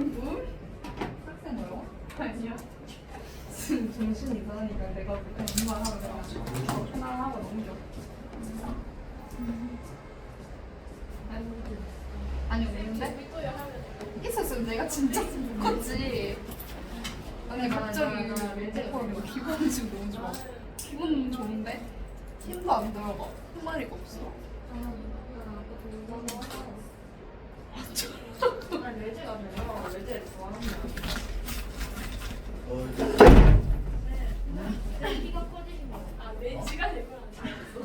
뭘? 학생 뭐요? 아니야. 지금 정신이 이상하니까 내가 그냥 이만 하고 내가 하나하고 너무 좋아. 아니 왜인데? 있었으면 내가 진짜 컸지. 아니 갑자기 기분이 지금 너무 좋아. 기분 좋은데 힘도 안 들어가. 할 말이 없어. 레제가 돼요. 레제를 좋아합니다. 키가 커지신 거. 아, 레지가 될 거야.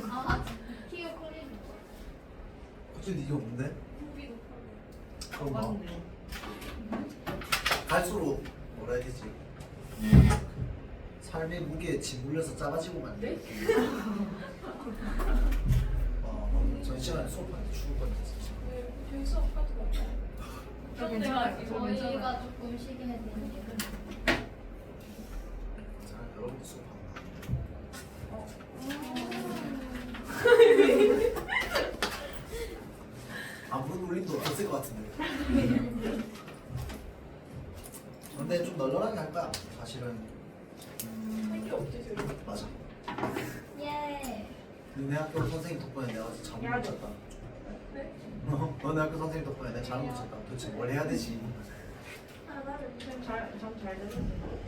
아, 키가 커지신 거. 어쩐지 이게 없는데? 무비도 그럼 뭐 맞네. 갈수록 뭐라 해야 되지? 삶의 무게에 짓물려서 작아지고만 네? 전 시간에 수업하는데 죽을 뻔했어. 왜 저희 수업 같은 거 없나요? 그럼 내가 저희가 조금 쉬게 해야 되는데. 자, 여러분도 수업하는 아무런 울림도 없을 것 같은데. 근데 좀 널널하게 할 거야. 사실은. 할게 없지, 저희. 맞아. 예. 너네 학교 선생님 덕분에 내가 진짜 잠을 못 잤다. 네? 너네 학교 선생님 덕분에 내가 잠을 못 잤다. 도대체 뭘 해야 되지? 아, 나를 잠잘 자는데.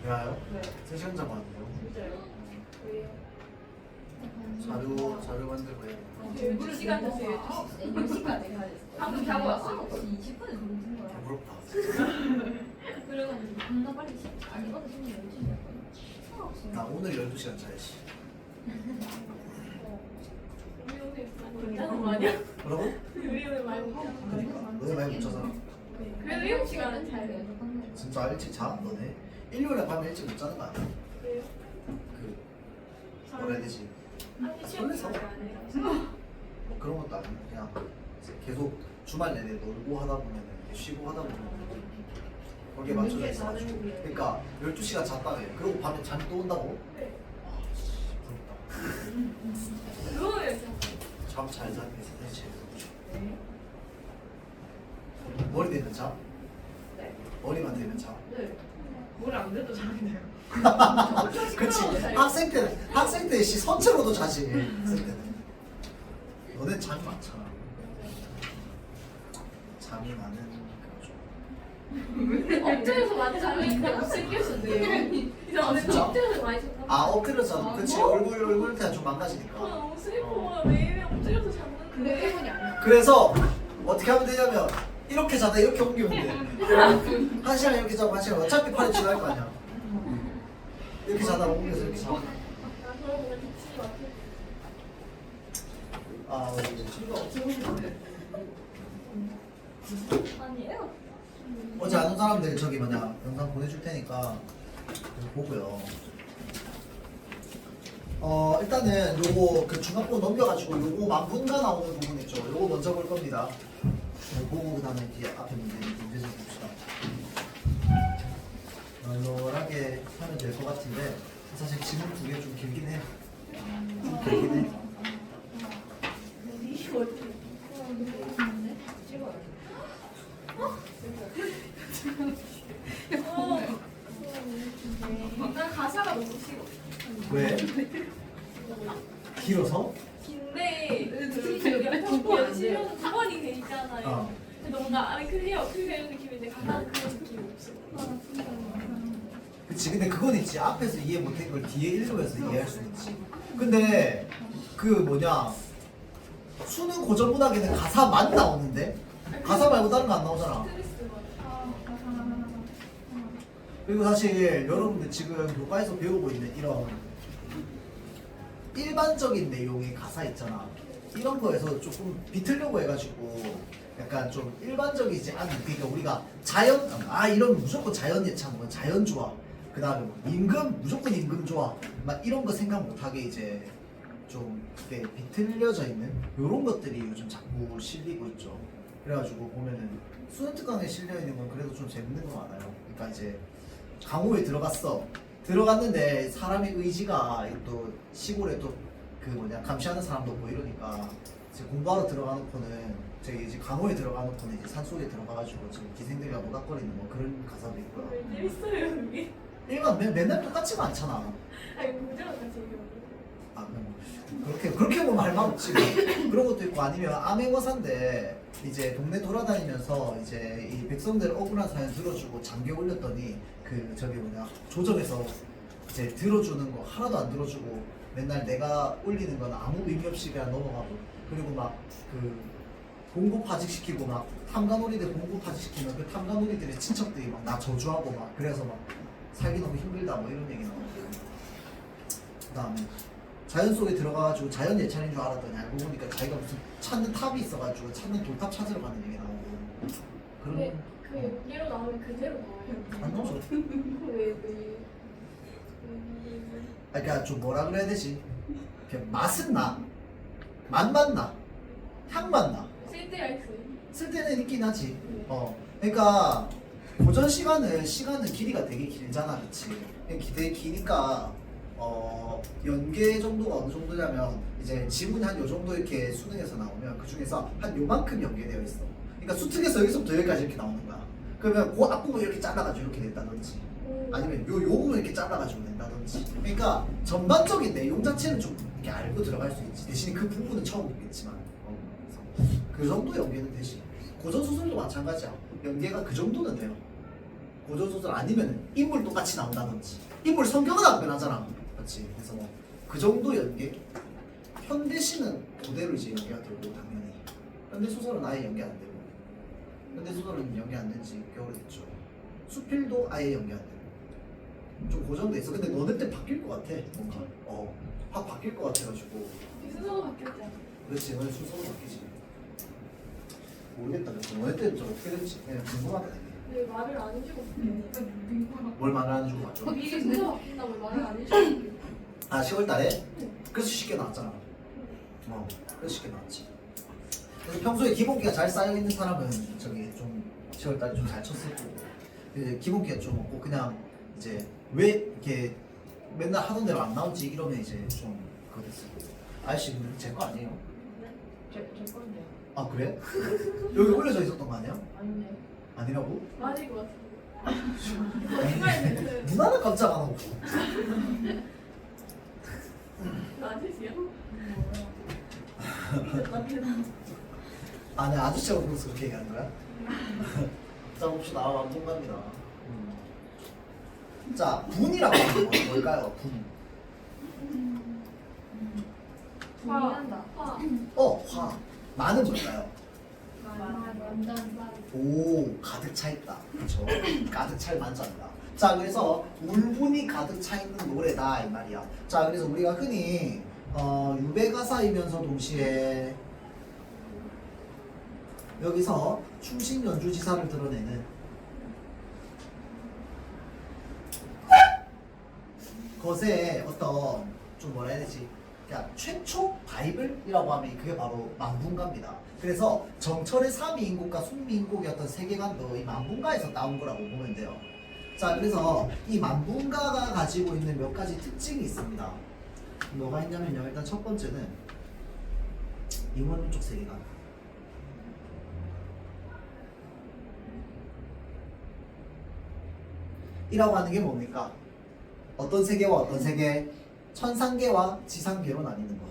왜요? 네. 3시간 자고 왔는데요. 진짜요? 왜요? 자료 만들고 해. 12시간 잤어요. 10시까지 가야 됐어. 방금 자고 왔어요. 20분에 정신 거야. 부럽다. 그리고 겁나 빨리 아니 어제 심지어 12시였거든. 나 오늘 12시간 자야지. 우리 오늘 많이 자는 거 아니야? 뭐라고? 우리 오늘 많이 못 자는 거 아니야? 그러니까 너네 많이 못 자잖아. 그래도 7시간은 잘 자요. 진짜 일찍 자? 너네? 일요일에 밤에 일찍 못 자는 거 아니야? 그래요? 그 뭐라 해야 되지? 아니, 설레서? 시험이 아니에요. 뭐 그런 것도 아니고 그냥 계속 주말 내내 놀고 하다 보면 쉬고 하다 보면 거기에 맞춰져 있어가지고 그러니까 12시간 잤다 해. 그리고 밤에 잠이 또 온다고? 네. 아 씨, 부럽다. 그거예요. 잠 잘 자는 게 세상에 제일 좋죠. 네. 머리 대면 자? 네. 머리만 대면 자? 네. 뭘안 돼도 자는데요. 그치. 학생 때 씨 선체로도 자지. 학생 때는. 너네 잠이 많잖아. 잠이 많은 그런 좀. 엎드려서 많이 자는 있는데 못생겼는데요. 이제 안에 진짜? 엎드려서 많이 잤나? 아 엎드려서 그치 얼굴 그냥 좀 아, 망가지니까. 너무 슬퍼. 매일 엎드려서 그거 잤는데. 때문이 아니야. 그래서 어떻게 하면 되냐면 이렇게 자다 이렇게 옮기면 돼. 1시간 이렇게 자고 1시간 어차피 팔이 지날 거 아니야. 이렇게 자다 옮겨서 이렇게 자고. 아, 그러고 보면 기침이 막혀. 아 아니에요? 어제 아는 사람들 저기 뭐냐 영상 보내줄 테니까 그거 보고요. 일단은 요거 그 중학부 넘겨가지고 요거 만분가 나오는 부분 있죠. 요거 먼저 볼 겁니다. 요거 보고 그 다음에 뒤에 앞에 문제 좀 봅시다. 널널하게 하면 될 것 같은데 사실 지문 두 개 좀 길긴 해. 좀 길긴 해. 이거 어떻게 난 가사가 너무 싫어. 왜? 길어서? 긴데 되게 연습해서 두 번이 돼 있잖아요. 어. 근데 뭔가 아니 그래요 이런 느낌인데 가사는 그런 느낌이 없어. 그치. 근데 그건 있지. 앞에서 이해 못한 걸 뒤에 읽으면서 이해할 수 있지. 근데 그 뭐냐 수능 고전문학에는 가사만 나오는데 가사 말고 다른 거 안 나오잖아. 스트레스 받아. 그리고 사실 여러분들 지금 교과에서 배우고 있는 이런 일반적인 내용의 가사 있잖아. 이런 거에서 조금 비틀려고 해가지고 약간 좀 일반적이지 않은 그러니까 우리가 자연 이런 무조건 자연 예찬 뭐 자연 좋아. 그 다음에 뭐 임금 무조건 임금 좋아. 막 이런 거 생각 못하게 이제 좀 그게 비틀려져 있는 이런 것들이 요즘 자꾸 실리고 있죠. 그래가지고 보면은 수능 특강에 실려 있는 건 그래도 좀 재밌는 거 많아요. 그러니까 이제 강호에 들어갔어. 들어갔는데 사람의 의지가 또 시골에 또 그 뭐냐 감시하는 사람도 없고 이러니까 이제 공부하러 들어가놓고는 저기 이제 강호에 들어가놓고는 이제 산속에 들어가가지고 지금 기생들이랑 노닥거리는 뭐 그런 가사도 있고요. 재밌어요 그게. 일반 맨날 똑같지가 않잖아. 아니 문제가 같이 얘기하는. 아 그렇게 보면 할 말 없지. 그런 것도 있고 아니면 암행어사인데 이제 동네 돌아다니면서 이제 이 백성들 억울한 사연 들어주고 잠겨 올렸더니 그 저기 뭐냐 조정에서 이제 들어주는 거 하나도 안 들어주고 맨날 내가 올리는 건 아무 의미 없이 그냥 넘어가고 그리고 막 그 공고 파직시키고 막 탐관오리들 공고 파직시키면 그 탐관오리들의 친척들이 막 나 저주하고 막 그래서 막 살기 너무 힘들다 뭐 이런 얘기 나오고 그다음에 자연 속에 들어가가지고 자연 예찬인 줄 알았더니 알고 보니까 자기가 무슨 찾는 탑이 있어가지고 찾는 돌탑 찾으러 가는 얘기 나오고 그런 근데 그 연기로 나오면 그대로 나와요. 안 나오죠. 왜? 그러니까 좀 뭐라 그래야 되지? 그냥 맛은 나, 맛만 나, 향만 나. 쓸데가 있어요. 쓸 때는 있긴 하지. 그러니까 고전 시간은 길이가 되게 길잖아, 그렇지? 되게 기니까 연계 정도가 어느 정도냐면 이제 지문이 한 요 정도 이렇게 수능에서 나오면 그 중에서 한 요만큼 연계되어 있어. 그러니까 수특에서 여기서부터 여기까지 이렇게 나오는 거야. 그러면 그 앞부분 이렇게 잘라가지고 이렇게 낸다든지. 아니면 요 부분 이렇게 잘라가지고 낸다든지. 그러니까 전반적인 내용 자체는 좀 이렇게 알고 들어갈 수 있지. 대신 그 부분은 처음 보겠지만. 그래서 그 정도 연계는 되지. 고전 소설도 마찬가지야. 연계가 그 정도는 돼요. 고전 소설 아니면 인물 똑같이 나온다든지. 인물 성격은 안 변하잖아. 그렇지. 그래서 뭐 그 정도 연계. 현대시는 그대로 이제 연계가 되고 당연히. 현대 소설은 아예 연계 안 되고. 현대 소설은 연계 안 된지 꽤 오래됐죠. 수필도 아예 연계 안 되고. 좀 고정돼 있어. 근데 너네 때 바뀔 것 같아. 뭔가. 확 바뀔 것 같아가지고. 순서가 바뀌었잖아. 그렇지. 너네 순서가 바뀌지. 모르겠다. 너네 때는 좀 어떻게 될지 그냥 궁금하다. 왜 말을 안 해주고 뭘 말하는 줄 맞죠? 미리 순서가 바뀐다고 말을 안 해주고. 아 10월달에? 그래서 쉽게 나왔잖아. 그래서 쉽게 나왔지. 그래서 평소에 기본기가 잘 쌓여 있는 사람은 저기 좀 10월달에 좀 잘 쳤을 거고 이제 기본기가 좀 없고 그냥 이제 왜 이렇게 맨날 하던 대로 안 나오지 이러면 이제 좀 그거 됐을 거고. 아저씨 근데 제 거 아니에요? 제 건데요. 아 그래? 여기 올려져 있었던 거 아니야? 아니네. 아니라고? 맞을 것 같은데. 누나는 깜짝 안 하고. 맞으세요? 아, 네 아저씨하고 그래서 그렇게 얘기하는 거야? 자 봅시다. 완동갑니다. 자, 분이라고 하는 건 뭘까요? 분. 분이한다. 화. 많은 뭘까요? 완전 오, 가득 차 있다. 그렇죠? 가득 찰 만점이다. 자, 그래서 울분이 가득 차 있는 노래다 이 말이야. 자, 그래서 우리가 흔히 유배가사이면서 동시에 여기서 충신 연주지사를 드러내는 것의 어떤 좀 뭐라 해야 되지? 그러니까 최초 바이블이라고 하면 그게 바로 만분가입니다. 그래서 정철의 삼위인곡과 숙미인곡이었던 세계관도 이 만분가에서 따온 거라고 보면 돼요. 자, 그래서 이 만분가가 가지고 있는 몇 가지 특징이 있습니다. 뭐가 있냐면요. 일단 첫 번째는 임원론 쪽 세계관. 이라고 하는 게 뭡니까? 어떤 세계와 어떤 세계? 천상계와 지상계로 나뉘는 거.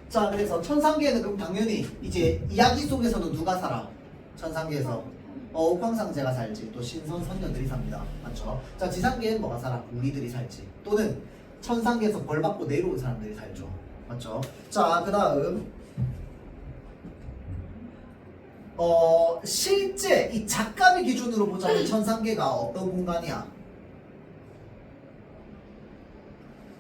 자, 그래서 천상계는 그럼 당연히 이제 이야기 속에서는 누가 살아? 천상계에서 옥황상제가 살지, 또 신선 선녀들이 삽니다. 맞죠? 자, 지상계는 뭐가 살아? 우리들이 살지. 또는 천상계에서 벌 받고 내려온 사람들이 살죠. 맞죠? 자, 그 다음 실제 이 작가의 기준으로 보자면 천상계가 어떤 공간이야?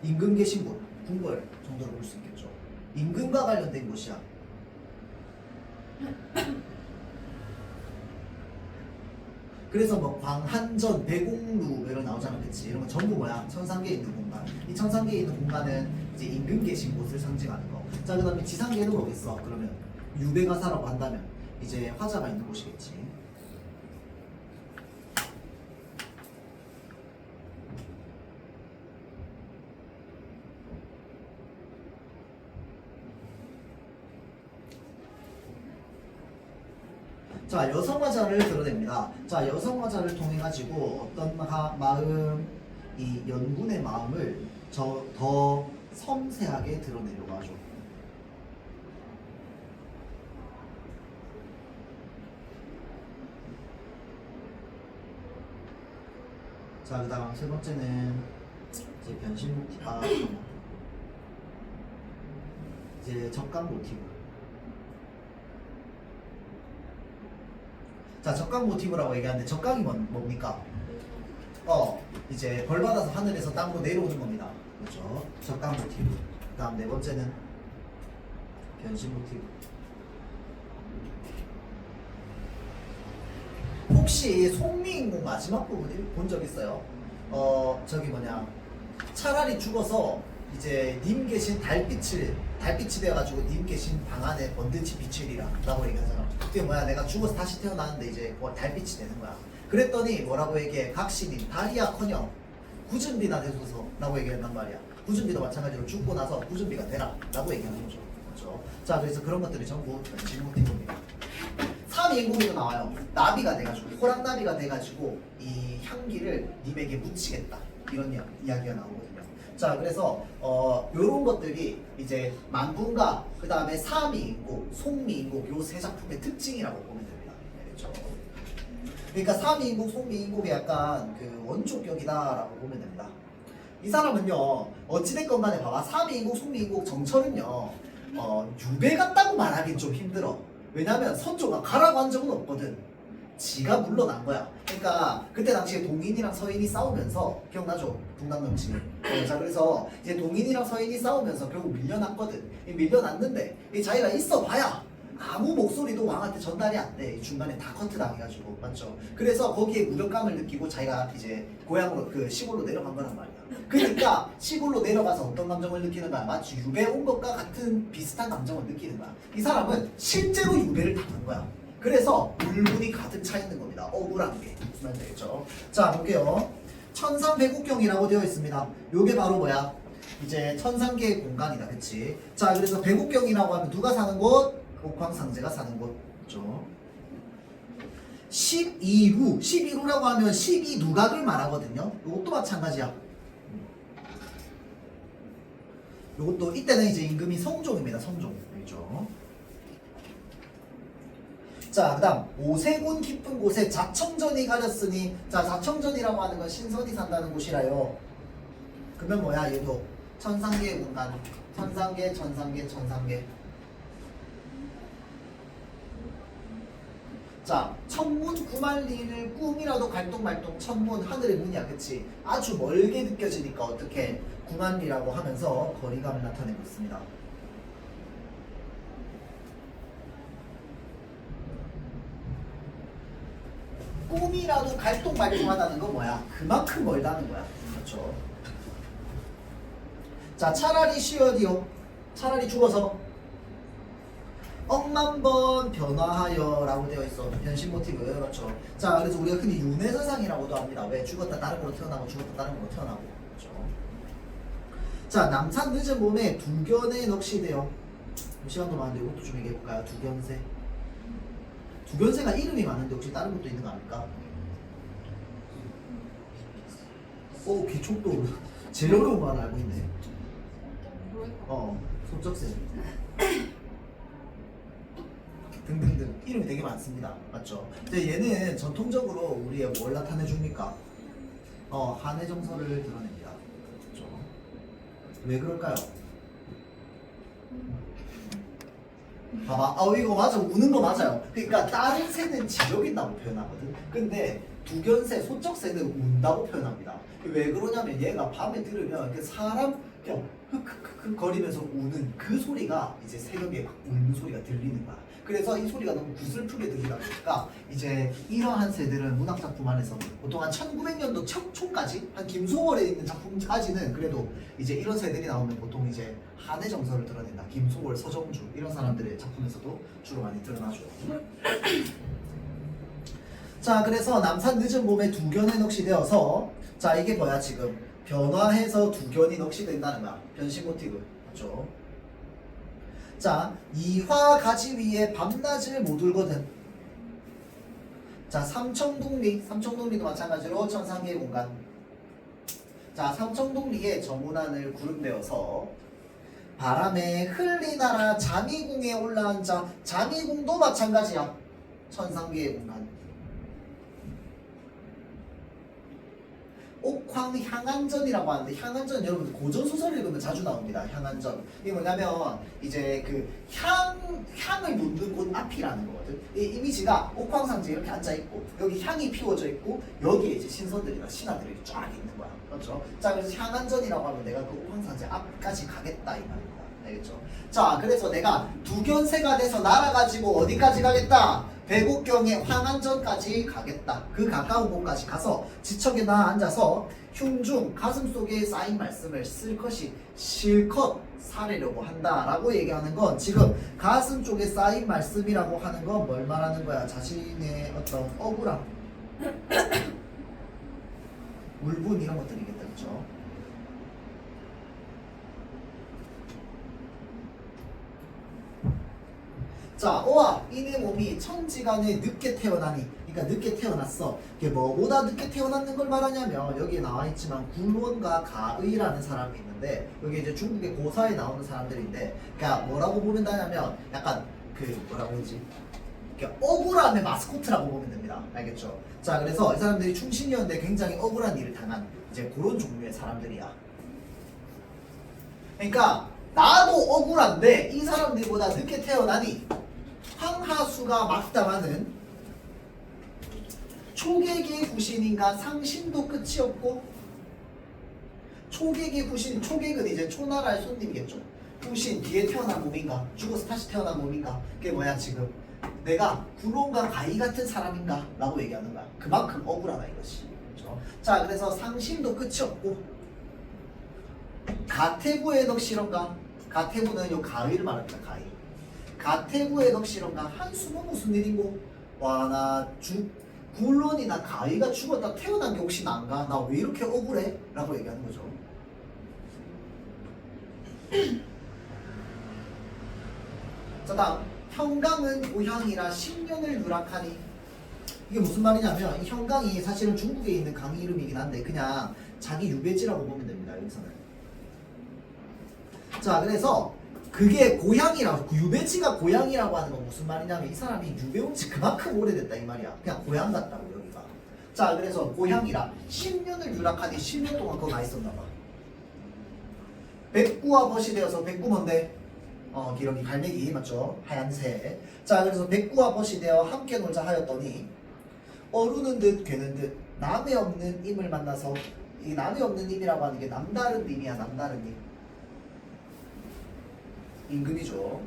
임금 계신 곳, 궁궐 정도로 볼 수 있겠죠. 임금과 관련된 곳이야. 그래서 뭐 광한전, 배공루 이런 나오잖아, 그치? 이런 거 전부 뭐야? 천상계에 있는 공간. 이 천상계에 있는 공간은 이제 임금 계신 곳을 상징하는 거. 자, 그 다음에 지상계는 뭐겠어? 그러면 유배가사라고 한다면 이제 화자가 있는 곳이겠지. 자, 여성화자를 드러냅니다. 자, 여성화자를 통해 가지고 어떤 마음, 이 연분의 마음을 더 섬세하게 드러내려고 하죠. 자, 그 다음 세 번째는 이제 변신 모티브, 이제 적강 모티브. 자, 적강 모티브라고 얘기하는데 적강이 뭡니까? 이제 벌 받아서 하늘에서 땅으로 내려오는 겁니다. 그렇죠? 적강 모티브. 그 다음 네 번째는 변신 모티브. 혹시 송미인공 마지막 부분 본 적 있어요? 저기 뭐냐, 차라리 죽어서 이제 님 계신 달빛이 되어가지고 님 계신 방 안에 번듯이 비추리라 라고 얘기하잖아. 그게 뭐야, 내가 죽어서 다시 태어나는데 이제 뭐 달빛이 되는 거야. 그랬더니 뭐라고 얘기해? 각신님 달이야커녕 구준비나 되소서 라고 얘기한단 말이야. 구준비도 마찬가지로 죽고 나서 구준비가 되라 라고 얘기하는 거죠. 그렇죠? 자, 그래서 그런 것들이 전부 변신 모티브입니다. 3인공이도 나와요. 나비가 돼가지고, 호랑나비가 돼가지고 이 향기를 님에게 묻히겠다, 이런 이야기가 나오거든요. 자, 그래서 요런 것들이 이제 만분과 그 다음에 3인공, 송미인공 요 세 작품의 특징이라고 보면 됩니다. 그렇죠? 그러니까 3인공, 송미인공이 약간 그 원초격이다라고 보면 됩니다. 이 사람은요, 어찌됐건 간에 봐봐, 3인공, 송미인공 정철은요, 유배 같다고 말하긴 좀 힘들어. 왜냐면 선조가 가라고 한 적은 없거든. 지가 물러난 거야. 그러니까 그때 당시에 동인이랑 서인이 싸우면서, 기억나죠? 동남넘치. 자, 그래서 이제 동인이랑 서인이 싸우면서 결국 밀려났거든. 밀려났는데 이 자기가 있어봐야 아무 목소리도 왕한테 전달이 안 돼. 이 중간에 다 커트 당해가지고, 맞죠? 그래서 거기에 무력감을 느끼고 자기가 이제 고향으로, 그 시골로 내려간 거란 말이야. 그러니까 시골로 내려가서 어떤 감정을 느끼는 거야? 마치 유배 온 것과 같은 비슷한 감정을 느끼는 거야. 이 사람은 실제로 유배를 당한 거야. 그래서 울분이 가득 차 있는 겁니다. 억울한 게. 무슨 말인지 알겠죠? 자, 볼게요. 천상배국경이라고 되어 있습니다. 요게 바로 뭐야? 이제 천상계의 공간이다. 그치? 자, 그래서 배국경이라고 하면 누가 사는 곳? 옥황상제가 사는 곳. 그렇죠? 12루라고 하면 12누각을 말하거든요. 이것도 마찬가지야. 이것도 이때는 이제 임금이 성종입니다. 성종. 그렇죠? 자, 그 다음 오세군 깊은 곳에 자청전이 가렸으니, 자, 자청전이라고 하는 건 신선이 산다는 곳이라요. 그러면 뭐야? 얘도 천상계의 공간. 천상계. 자, 천문 구만리를 꿈이라도 갈동말동. 천문 하늘의 문이야, 그치? 아주 멀게 느껴지니까 어떻게 구만리라고 하면서 거리감을 나타내고 있습니다. 꿈이라도 갈동말동하다는 건 뭐야? 그만큼 멀다는 거야. 그렇죠? 자, 차라리 쉬어디요. 차라리 죽어서 억만 번 변화하여 라고 되어 있어. 변신 모티브. 그렇죠? 자, 그래서 우리가 흔히 윤회서상이라고도 합니다. 왜? 죽었다 다른 걸로 태어나고 죽었다 다른 걸로 태어나고. 그렇죠? 자, 남산 늦은 몸에 두견에 넋이돼요. 시간도 많은데 이것도 좀 얘기해볼까요? 두견새. 두견새가 이름이 많은데 혹시 다른 것도 있는 거 아닐까? 오, 기총도 제일 어려운 거 하나 알고 있네. 소쩍새 등등등 이름이 되게 많습니다. 맞죠? 근데 얘는 전통적으로 우리의 뭘 나타내 줍니까? 한해 정서를 드러냅니다. 그렇죠? 왜 그럴까요? 봐봐, 이거 맞아, 우는 거 맞아요. 그러니까 다른 새는 지적인다고 표현하거든. 근데 두견새, 소쩍새는 운다고 표현합니다. 왜 그러냐면 얘가 밤에 들으면 사람 그냥 흑흑흑 거리면서 우는 그 소리가 이제 새벽에 막 우는 소리가 들리는 거야. 그래서 이 소리가 너무 구슬프게 들리다 보니까 이제 이러한 새들은 문학 작품 안에서 보통 한 1900년도 초까지 한 김소월에 있는 작품까지는 그래도 이제 이런 새들이 나오면 보통 이제 한해 정서를 드러낸다. 김소월, 서정주 이런 사람들의 작품에서도 주로 많이 드러나죠. 자, 그래서 남산 늦은 봄에 두견에 넋이되어서, 자, 이게 뭐야? 지금 변화해서 두견이 넋이된다는 거야. 변신 모티브. 맞죠? 자, 이화 가지 위에 밤낮을 못 울거든. 자, 삼청동리도 마찬가지로 천상계의 공간. 자, 삼청동리의 정운안을 구름되어서 바람에 흘리나라 잠이궁에 올라앉아. 잠이궁도 마찬가지야. 천상계의 공간. 옥황 향안전이라고 하는데, 향안전 여러분 고전소설 읽으면 자주 나옵니다. 향안전. 이게 뭐냐면 이제 그 향을 묻는 곳 앞이라는 거거든. 이 이미지가 옥황상제 이렇게 앉아 있고 여기 향이 피워져 있고 여기에 이제 신선들이나 신하들이 쫙 있는 거야. 그렇죠? 자, 그래서 향안전이라고 하면 내가 그 옥황상제 앞까지 가겠다 이 말입니다. 알겠죠? 자, 그래서 내가 두견세가 돼서 날아가지고 어디까지 가겠다? 백옥경의 황안전까지 가겠다. 그 가까운 곳까지 가서 지척에 나 앉아서 흉중 가슴속에 쌓인 말씀을 실컷 사려고 한다라고 얘기하는 건 지금 가슴 쪽에 쌓인 말씀이라고 하는 건 뭘 말하는 거야? 자신의 어떤 억울함, 울분 이런 것들이겠다. 그렇죠? 자, 오와 이내 몸이 천지간에 늦게 태어나니. 그러니까 늦게 태어났어. 이게 뭐보다 늦게 태어났는 걸 말하냐면 여기에 나와 있지만 굴론과 가의라는 사람이 있는데 여기 이제 중국의 고사에 나오는 사람들인데 그러니까 뭐라고 보면 되냐면 약간 그 뭐라고 하지? 그러니까 억울함의 마스코트라고 보면 됩니다. 알겠죠? 자, 그래서 이 사람들이 충신이었는데 굉장히 억울한 일을 당한 이제 그런 종류의 사람들이야. 그러니까 나도 억울한데 이 사람들보다 늦게 태어나니 황하수가 막담하는 초객의 구신인가 상신도 끝이 없고. 초객의 구신, 초객은 이제 초나라의 손님이겠죠. 구신, 뒤에 태어난 몸인가 죽어서 다시 태어난 몸인가. 그게 뭐야 지금 내가 굴론과 가희 같은 사람인가 라고 얘기하는 거야. 그만큼 억울하다 이것이. 그렇죠? 자, 그래서 상신도 끝이 없고 가태부의 덕실언가. 가태부는 요 가의를 말합니다. 가의. 가태부의 덕실언가. 한숨은 무슨 일이고. 와, 나 굴론이나 가의가 죽었다 태어난 게 혹시 난가? 나 왜 이렇게 억울해? 라고 얘기하는 거죠. 자, 다음 형강은 고향이라 10년을 누락하니. 이게 무슨 말이냐면 이 형강이 사실은 중국에 있는 강 이름이긴 한데 그냥 자기 유배지라고 보면 됩니다. 여기서는. 자, 그래서 그게 고향이라고, 유배지가 고향이라고 하는 건 무슨 말이냐면 이 사람이 유배 온 지 그만큼 오래됐다 이 말이야. 그냥 고향 같다고 여기가. 자, 그래서 고향이라 10년을 유락하니 10년 동안 거기 가 있었나 봐. 백구와 벗이 되어서, 백구 뭔데? 기러기 갈매기 맞죠? 하얀색. 자, 그래서 백구와 벗이 되어 함께 놀자 하였더니 어루는 듯 괴는 듯 남의 없는 임을 만나서. 이 남의 없는 임이라고 하는 게 남다른 임이야. 남다른 임. 임금이죠.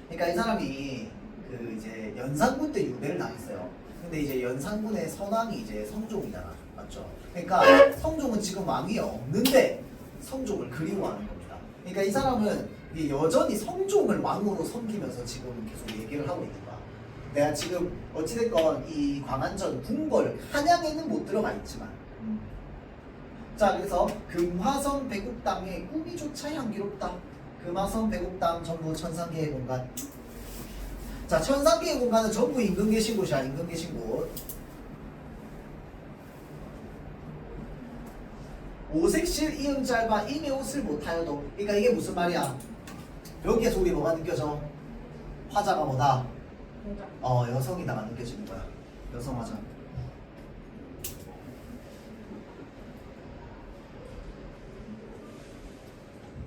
그러니까 이 사람이 그 이제 연산군 때 유배를 당했어요. 근데 이제 연산군의 선왕이 이제 성종이잖아, 맞죠? 그러니까 성종은 지금 왕이 없는데 성종을 그리워하는 겁니다. 그러니까 이 사람은 여전히 성종을 왕으로 섬기면서 지금 계속 얘기를 하고 있는 거야. 내가 지금 어찌됐건 이 광안전 궁궐 한양에는 못 들어가 있지만 자, 그래서 금화성 백옥당의 꿈이조차 향기롭다. 금화성 백옥당 전부 천상계의 공간. 자, 천상계의 공간은 전부 임금 계신 곳이야. 임금 계신 곳. 오색실 이응 짧아 임의 옷을 못하여도. 그러니까 이게 무슨 말이야? 여기에서 우리 뭐가 느껴져? 화자가 뭐다? 여성이다가 느껴지는 거야. 여성 화자.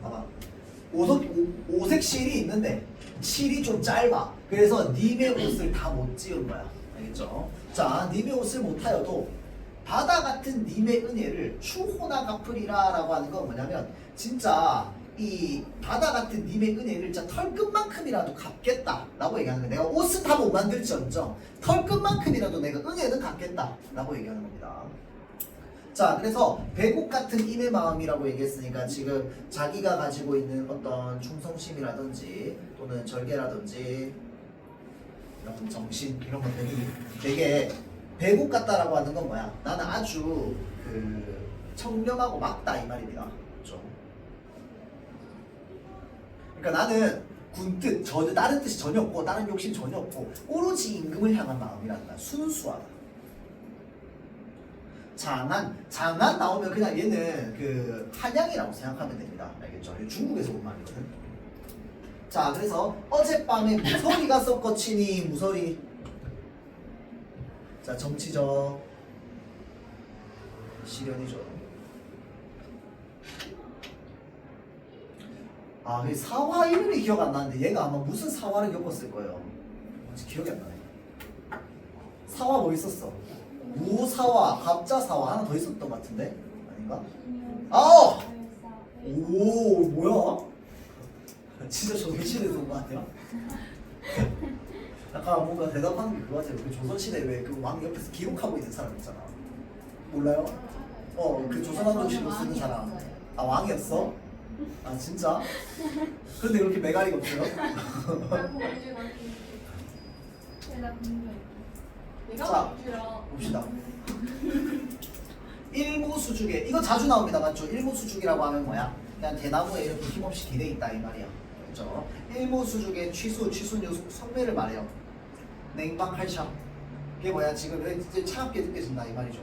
봐봐. 오색실이 있는데 실이 좀 짧아. 그래서 님의 옷을 다 못 지은 거야. 알겠죠? 자, 님의 옷을 못하여도 바다 같은 님의 은혜를 추호나 갚으리라 라고 하는 건 뭐냐면 진짜 이 바다 같은 님의 은혜를 진짜 털끝만큼이라도 갚겠다 라고 얘기하는 거야. 내가 옷은 다 못 만들지언정 털끝만큼이라도 내가 은혜는 갚겠다 라고 얘기하는 겁니다. 자, 그래서 백옥 같은 임의 마음이라고 얘기했으니까 지금 자기가 가지고 있는 어떤 충성심이라든지 또는 절개라든지 이런 정신 이런 것들이 되게 백옥 같다라고 하는 건 뭐야? 나는 아주 그 청렴하고 막다 이 말입니다. 그렇죠? 그러니까 나는 군뜻 전혀 다른 뜻이 전혀 없고 다른 욕심 전혀 없고 오로지 임금을 향한 마음이란다. 순수하다. 장안 나오면 그냥 얘는 그 한양이라고 생각하면 됩니다. 알겠죠? 중국에서 온 말이거든. 자, 그래서 어젯밤에 무서리가 썩거치니 무서리. 자, 정치적 시련이죠. 아, 그 사화 이름이 기억 안 나는데 얘가 아마 무슨 사화를 겪었을 거예요. 기억이 안 나네. 사화 뭐 있었어? 무사화, 갑자사화 하나 더 있었던 것 같은데? 아닌가? 아! 오, 뭐야? 진짜 조선시대에서 온 거 아니야? 약간 뭔가 대답하는 게 그거 같아요. 그 조선시대 왜 그 왕 옆에서 기록하고 있는 사람 있잖아. 몰라요? 그 조선왕조실로 쓰는 사람. 아, 왕이었어? 아, 진짜? 그런데 그렇게 매가리가 없어요? 자, 봅시다. 일무수죽에 이거 자주 나옵니다, 맞죠? 일무수죽이라고 하면 뭐야? 그냥 대나무에 이렇게 힘없이 기대 있다 이 말이야, 그렇죠? 일무수죽의 취순 선배를 말해요. 냉방칼샤. 그게 뭐야? 지금 이제 차갑게 느껴진다 이 말이죠.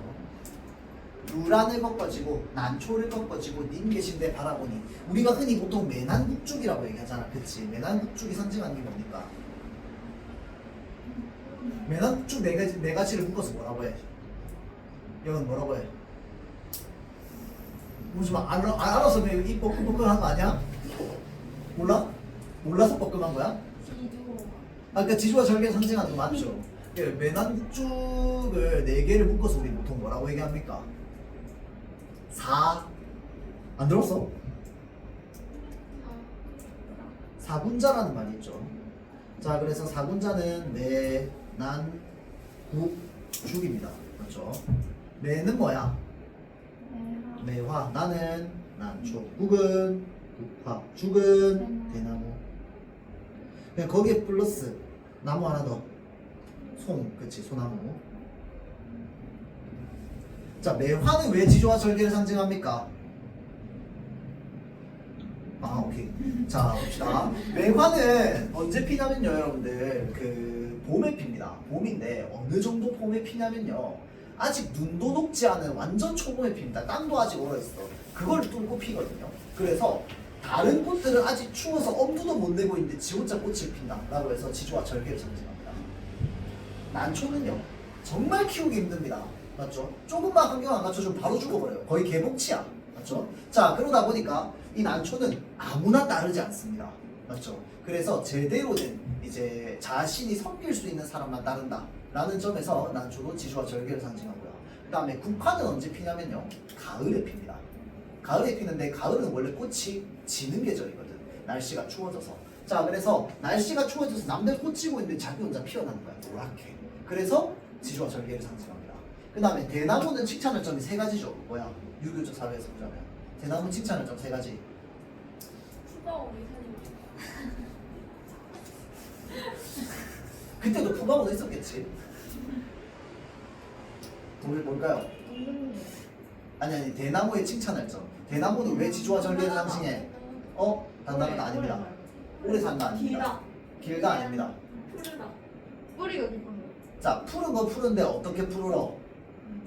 유란을 꺾어지고 난초를 꺾어지고 님 계신데 바라보니. 우리가 흔히 보통 매난국죽이라고 얘기하잖아, 그치? 매난국죽이 상징하는 게 뭡니까? 매난국죽 네 가지를 묶어서 뭐라고 해? 이건 뭐라고 해? 무슨 말 알아서 이 뻐끔뻐끔한 거 아니야? 몰라? 몰라서 뻐끔한 거야? 아, 그러니까 지주와 절개 상징하는 거 맞죠? 매난국죽을 4개를 묶어서 우리 보통 뭐라고 얘기합니까? 안 들었어? 사군자라는 말이 있죠. 자, 그래서 사군자는 매난국죽입니다. 그렇죠? 매는 뭐야? 매화. 나는 난초. 국은 국화. 죽은 대나무. 그냥 거기에 플러스 나무 하나 더. 그치, 소나무. 자, 매화는 왜 지조와 절개를 상징합니까? 아, 오케이. 자, 봅시다. 매화는 언제 피냐면요, 여러분들. 그 봄에 핍니다. 봄인데 어느 정도 봄에 피냐면요. 아직 눈도 녹지 않은 완전 초봄에 핍니다. 땅도 아직 얼어있어. 그걸 뚫고 피거든요. 그래서 다른 꽃들은 아직 추워서 엄두도 못 내고 있는데 지 혼자 꽃을 핀다 라고 해서 지조와 절개를 상징합니다. 난초는요, 정말 키우기 힘듭니다. 맞죠? 조금만 환경 안 갖춰주면 바로 죽어버려요. 거의 개복치야. 맞죠? 자, 그러다 보니까 이 난초는 아무나 따르지 않습니다. 맞죠? 그래서 제대로 된 이제 자신이 섬길 수 있는 사람만 따른다 라는 점에서 난초도 지주와 절개를 상징하고요. 그 다음에 국화는 언제 피냐면요, 가을에 핍니다. 가을에 피는데 가을은 원래 꽃이 지는 계절이거든. 날씨가 추워져서. 자, 그래서 날씨가 추워져서 남들 꽃 지고 있는데 자기 혼자 피어나는 거야, 노랗게. 그래서 지주와 절개를 상징합니다. 그 다음에 대나무는 칭찬할 점이 3가지죠. 뭐야? 유교적 사회에서 보자면 대나무 칭찬할 점 3가지. 그때도 푸바오도 있었겠지. 우리 뭘까요? 아니 대나무의 칭찬할 점. 대나무는 왜 지조와 절개를 상징해? 단단하다 아닙니다. 오래 산다 아닙니다. 길다 아닙니다. 뿌리가 깊은 거. 자, 푸른 거 푸른데 어떻게 푸르러?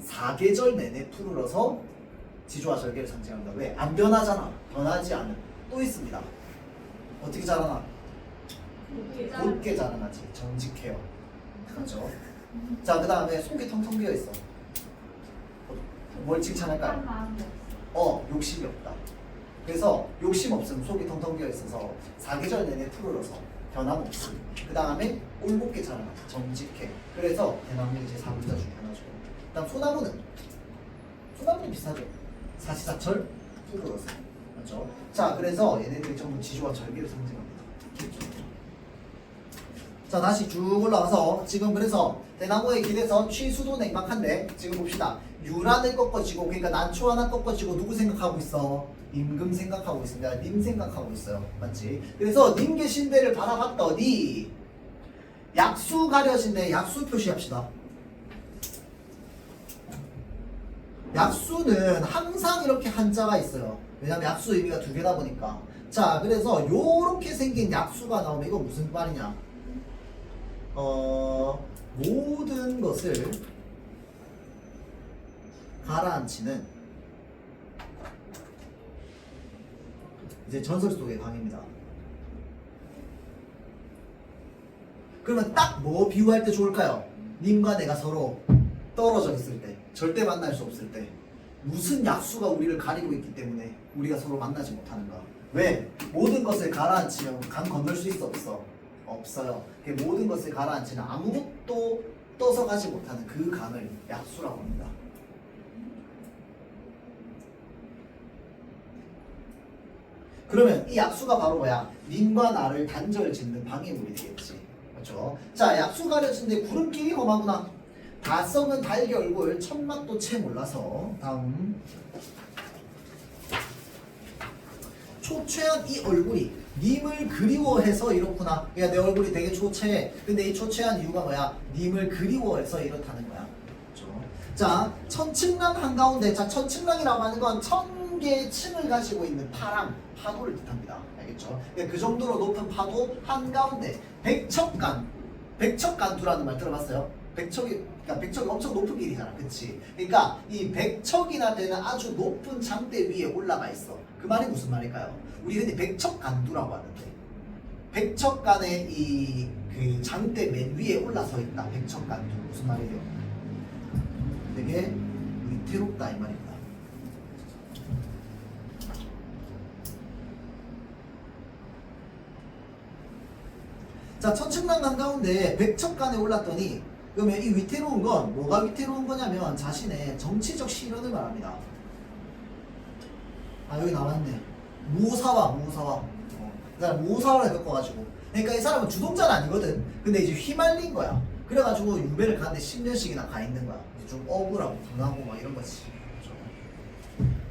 4계절 내내 푸르러서 지조와 절개를 상징합니다. 왜? 안 변하잖아. 변하지 않은. 또 있습니다. 어떻게 자라나? 곧게 자라나지. 정직해요. 그렇죠? 자, 그 다음에 속이 텅텅 비어 있어. 뭘 칭찬할까요? 욕심이 없다. 그래서 욕심 없음, 속이 텅텅 비어 있어서 4계절 내내 푸르러서 변함없음. 그 다음에 올곧게 자라나. 정직해. 그래서 대나무 이제 4분자 중에 하나죠. 그 다음 소나무는 비슷하죠. 사시사철 푸르러서. 맞죠? 자, 그래서 얘네들이 전부 지조와 절개를 상징합니다. 자, 다시 쭉 올라와서 지금 그래서 대나무에 기대서 취수도 냉방한데 지금 봅시다. 유란을 꺾어지고, 그러니까 난초 하나 꺾어지고 누구 생각하고 있어? 임금 생각하고 있습니다. 님 생각하고 있어요. 맞지? 그래서 님 계신 데를 바라봤더니 약수 가려진데 약수 표시합시다. 약수는 항상 이렇게 한자가 있어요. 왜냐면 약수 의미가 2개다 보니까 자, 그래서 요렇게 생긴 약수가 나오면 이거 무슨 말이냐? 모든 것을 가라앉히는 이제 전설 속의 강입니다. 그러면 딱 뭐 비유할 때 좋을까요? 님과 내가 서로 떨어져 있을 때, 절대 만날 수 없을 때, 무슨 약수가 우리를 가리고 있기 때문에 우리가 서로 만나지 못하는가? 왜? 모든 것을 가라앉히면 강 건널 수 있어 없어? 없어요. 그 모든 것을 가라앉히는 아무것도 떠서 가지 못하는 그 강을 약수라고 합니다. 그러면 이 약수가 바로 뭐야? 님과 나를 단절 짓는 방해물이 되겠지. 그렇죠? 자, 약수 가려진데 구름끼리 험하구나. 다 썩은 달기 얼굴 천맛도 채 몰라서. 다음. 초췌한 이 얼굴이 님을 그리워해서 이렇구나. 그러니까 내 얼굴이 되게 초췌해. 근데 이 초췌한 이유가 뭐야? 님을 그리워해서 이렇다는 거야. 그렇죠? 자, 천층랑 한가운데. 자, 천층랑이라고 하는 건 1000개의 층을 가지고 있는 파도를 뜻합니다. 알겠죠? 그러니까 그 정도로 높은 파도 한가운데 백척간두라는 말 들어봤어요? 그러니까 백척이 엄청 높은 길이잖아, 그치? 그러니까 이 백척이나 되는 아주 높은 장대 위에 올라가 있어. 그 말이 무슨 말일까요? 우리 흔히 백척간두라고 하는데, 백척간의 이 그 장대 맨 위에 올라서 있다. 백척간두 무슨 말이에요? 되게 위태롭다 이 말입니다. 자, 천층난 가운데 백척간에 올랐더니 그러면 이 위태로운 건 뭐가 위태로운 거냐면 자신의 정치적 실현을 말합니다. 아, 여기 나왔네. 무사화. 그 사람 무사화를 겪어가지고, 그러니까 이 사람은 주동자는 아니거든. 근데 이제 휘말린 거야. 그래가지고 유배를 가는데 10년씩이나 가 있는 거야. 좀 억울하고 분하고 막 이런 거지. 그렇죠?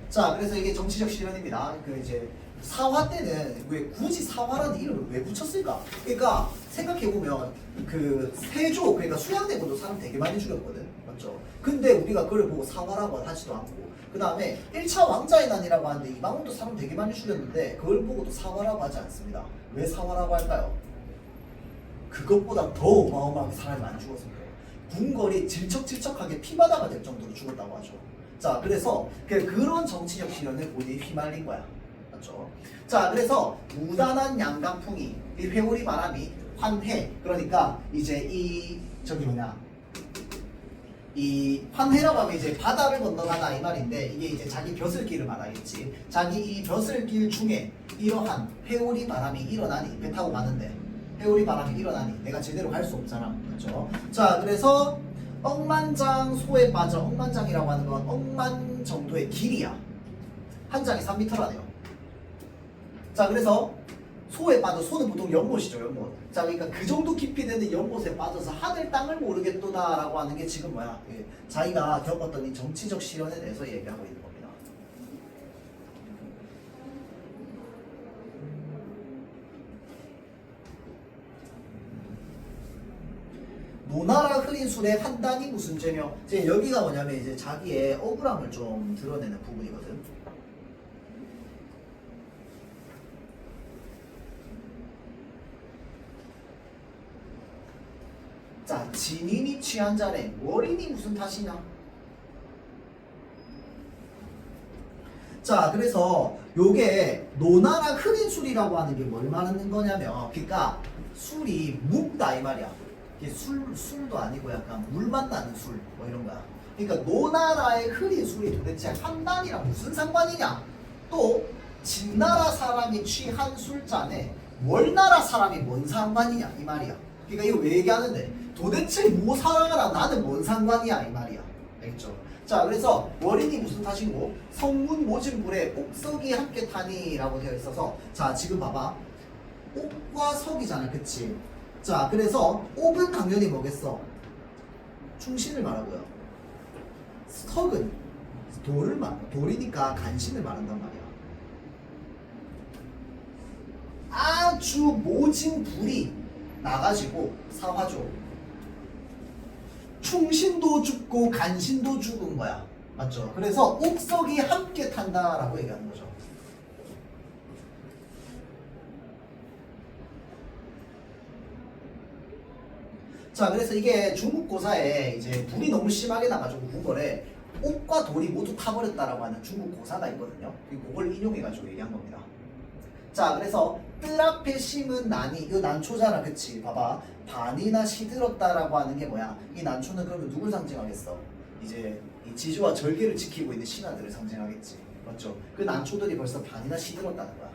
자, 그래서 이게 정치적 실현입니다. 그 이제 사화 때는 왜 굳이 사화라는 이름을 왜 붙였을까? 그러니까 생각해보면 그 세조, 그러니까 수양대군도 사람 되게 많이 죽였거든. 맞죠? 근데 우리가 그걸 보고 사화라고 하지도 않고, 그 다음에 1차 왕자의 난이라고 하는데 이방원도 사람 되게 많이 죽였는데 그걸 보고도 사화라고 하지 않습니다. 왜 사화라고 할까요? 그것보다 더 어마어마하게 사람이 많이 죽었을 거예요. 궁궐이 질척질척하게 피바다가 될 정도로 죽었다고 하죠. 자, 그래서 그런 정치적 실현을 본인이 휘말린 거야. 맞죠? 자, 그래서 무단한 양강풍이, 이 회오리 바람이 환해, 그러니까 이제 이 환해라고 하면 이제 바다를 건너가다 이 말인데, 이게 이제 자기 벼슬길을 말하겠지. 자기 이 벼슬길 중에 이러한 회오리 바람이 일어나니, 배 타고 가는데 회오리 바람이 일어나니 내가 제대로 갈 수 없잖아. 그렇죠? 자, 그래서 억만장 소에 빠져. 억만장이라고 하는 건 억만 정도의 길이야. 한 장이 3m라네요. 자, 그래서 소에 빠져. 소는 보통 연못이죠, 연못. 자, 그러니까 그 정도 깊이 되는 연못에 빠져서 하늘 땅을 모르겠도다라고 하는 게 지금 뭐야? 예, 자기가 겪었던 이 정치적 실현에 대해서 얘기하고 있는 겁니다. 노나라 흐린 술에 한단이 무슨 죄며? 이제 여기가 뭐냐면 이제 자기의 억울함을 좀 드러내는 부분이거든. 자, 진인이 취한 자네 월인이 무슨 탓이냐? 자, 그래서 요게 노나라 흐린 술이라고 하는 게 뭘 말하는 거냐면, 그러니까 술이 묵다 이 말이야. 이게 술도 아니고 약간 물만 나는 술 뭐 이런 거야. 그러니까 노나라의 흐린 술이 도대체 한단이랑 무슨 상관이냐? 또 진나라 사람이 취한 술잔에 월나라 사람이 뭔 상관이냐 이 말이야. 그러니까 이거 왜 얘기하는데, 도대체 뭐 사랑하라 나는 뭔 상관이야 이 말이야. 알겠죠? 자, 그래서 월인이 무슨 탓이고, 성문 모진불에 옥석이 함께 타니 라고 되어 있어서, 자, 지금 봐봐. 옥과 석이잖아, 그치? 자, 그래서 옥은 당연히 뭐겠어? 충신을 말하고요. 석은 돌이니까 간신을 말한단 말이야. 아주 모진 불이 나가지고 사화죠. 충신도 죽고 간신도 죽은 거야. 맞죠? 그래서 옥석이 함께 탄다라고 얘기하는 거죠. 자, 그래서 이게 중국고사에 이제 불이 너무 심하게 나가지고 국어에 옥과 돌이 모두 타버렸다라고 하는 중국고사가 있거든요. 그걸 인용해가지고 얘기한 겁니다. 자, 그래서 뜰 앞에 심은 난이, 이거 난초잖아, 그치? 봐봐. 반이나 시들었다라고 하는 게 뭐야? 이 난초는 그러면 누굴 상징하겠어? 이제 이 지주와 절개를 지키고 있는 신하들을 상징하겠지. 맞죠? 그 난초들이 벌써 반이나 시들었다는 거야.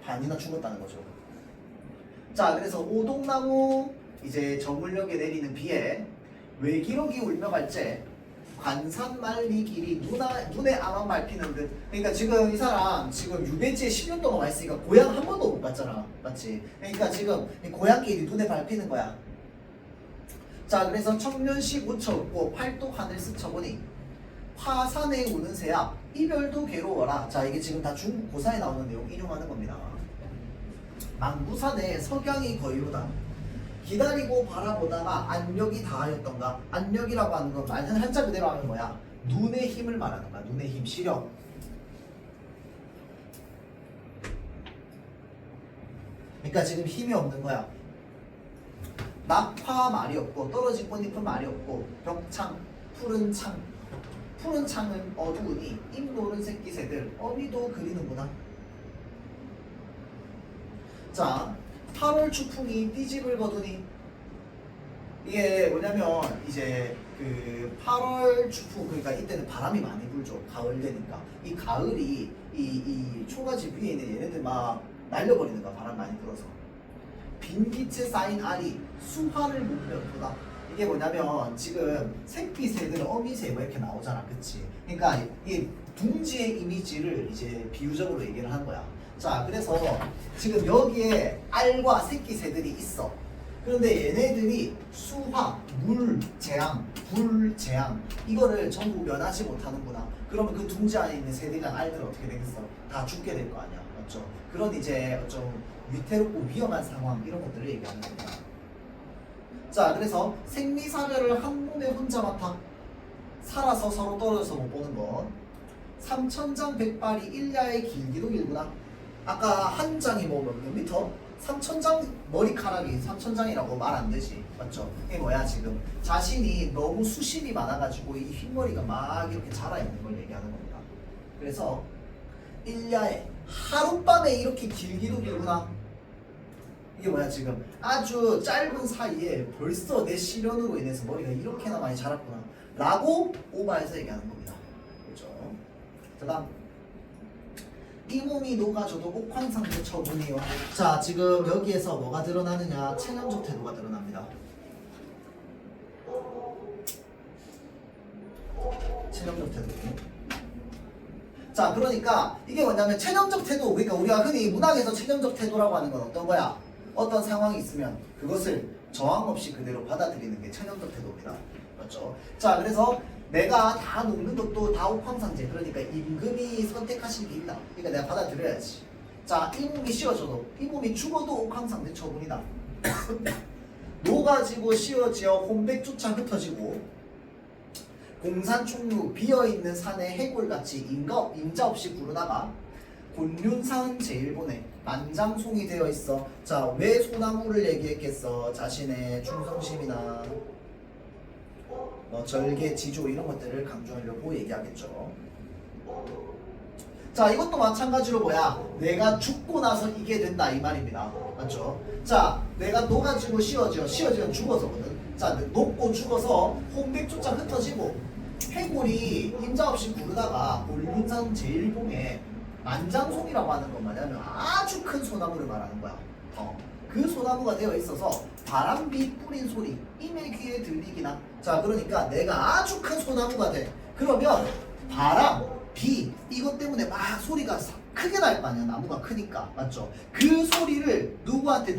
반이나 죽었다는 거죠. 자, 그래서 오동나무 이제 저물녘에 내리는 비에 외기록이 울며 갈제 관산 말리 길이 눈에 아만 밟히는 듯. 그러니까 지금 이 사람 지금 유배지에 10년 동안 와 있으니까 고향 한 번도 못 갔잖아, 맞지? 그러니까 지금 이 고향길이 눈에 밟히는 거야. 자, 그래서 청년식 우쳐 웃고 팔뚝 하늘 스쳐보니 화산에 우는 새야 이별도 괴로워라. 자, 이게 지금 다 중국 고사에 나오는 내용 인용하는 겁니다. 망부산에 석양이 거의로다. 기다리고 바라보다가 안력이 다하였던가. 안력이라고 하는 건 말 한자 그대로 하는 거야. 눈의 힘을 말하는 거야. 눈의 힘, 시력. 그러니까 지금 힘이 없는 거야. 낙화 말이 없고 떨어진 꽃잎은 말이 없고 벽창, 푸른 창. 푸른 창은 어두우니 입 노른 새끼 새들 어미도 그리는구나. 자, 8월 추풍이 띠집을 거두니 이게 뭐냐면 이제 그 8월 추풍, 그러니까 이때는 바람이 많이 불죠. 가을 되니까 이 가을이 이 초가집 위에 있는 얘네들 막 날려버리는 거야. 바람 많이 불어서. 빈기체 쌓인 알이 수화를 목면보다. 이게 뭐냐면 지금 새끼새들 어미새 뭐 이렇게 나오잖아, 그치? 그러니까 이 둥지의 이미지를 이제 비유적으로 얘기를 한 거야. 자, 그래서 지금 여기에 알과 새끼새들이 있어. 그런데 얘네들이 수화, 물, 재앙, 불, 재앙 이거를 전부 면하지 못하는구나. 그러면 그 둥지 안에 있는 새들이랑 알들은 어떻게 되겠어? 다 죽게 될 거 아니야, 맞죠? 그런 이제 좀 위태롭고 위험한 상황 이런 것들을 얘기하는 겁니다. 자, 그래서 생리사례를 한 몸에 혼자 맡아 살아서 서로 떨어져서 못 보는 것. 삼천장 백발이 일야의 길기도 길구나. 아까 한 장이 뭐 몇 미터? 3천장 머리카락이 3천장이라고 말 안 되지, 맞죠? 이게 뭐야, 지금 자신이 너무 수심이 많아가지고 이 흰머리가 막 이렇게 자라 있는 걸 얘기하는 겁니다. 그래서 일야에 하룻밤에 이렇게 길기도 길구나. 이게 뭐야, 지금 아주 짧은 사이에 벌써 내 시련으로 인해서 머리가 이렇게나 많이 자랐구나 라고 오바해서 얘기하는 겁니다. 그렇죠? 그 다음 이 몸이 녹아져도 옥황상제 처분이요. 자, 지금 여기에서 뭐가 드러나느냐? 체념적 태도가 드러납니다. 체념적 태도. 자, 그러니까 이게 뭐냐면 체념적 태도, 그러니까 우리가 흔히 문학에서 체념적 태도라고 하는 건 어떤 거야? 어떤 상황이 있으면 그것을 저항 없이 그대로 받아들이는 게 체념적 태도입니다. 맞죠? 자, 그래서 내가 다 녹는 것도 다 옥황상제, 그러니까 임금이 선택하신 길이다. 그러니까 내가 받아들여야지. 자, 이 몸이 씌워져도, 이 몸이 죽어도 옥황상제 처분이다. 녹아지고 씌워지어 혼백조차 흩어지고 공산충루 비어있는 산에 해골같이 임자 없이 구르다가 곤륜산 제일본에 만장송이 되어 있어. 자, 왜 소나무를 얘기했겠어? 자신의 충성심이나 절개, 지조 이런 것들을 강조하려고 얘기하겠죠. 자, 이것도 마찬가지로 뭐야? 내가 죽고 나서 이게 된다 이 말입니다. 맞죠? 자, 내가 녹아지고 씌워지면 죽어서거든. 자, 녹고 죽어서 혼백조차 흩어지고 해골이 임자 없이 구르다가 곤륜산 제일봉에 만장송이라고 하는 건 뭐냐면 아주 큰 소나무를 말하는 거야. 그 소나무가 되어 있어서 바람비 뿌린 소리 임의 귀에 들리기나. 자, 그러니까 내가 아주 큰 소나무가 돼. 그러면 바람, 비 이것 때문에 막 소리가 크게 날 거 아니야. 나무가 크니까. 맞죠? 그 소리를 누구한테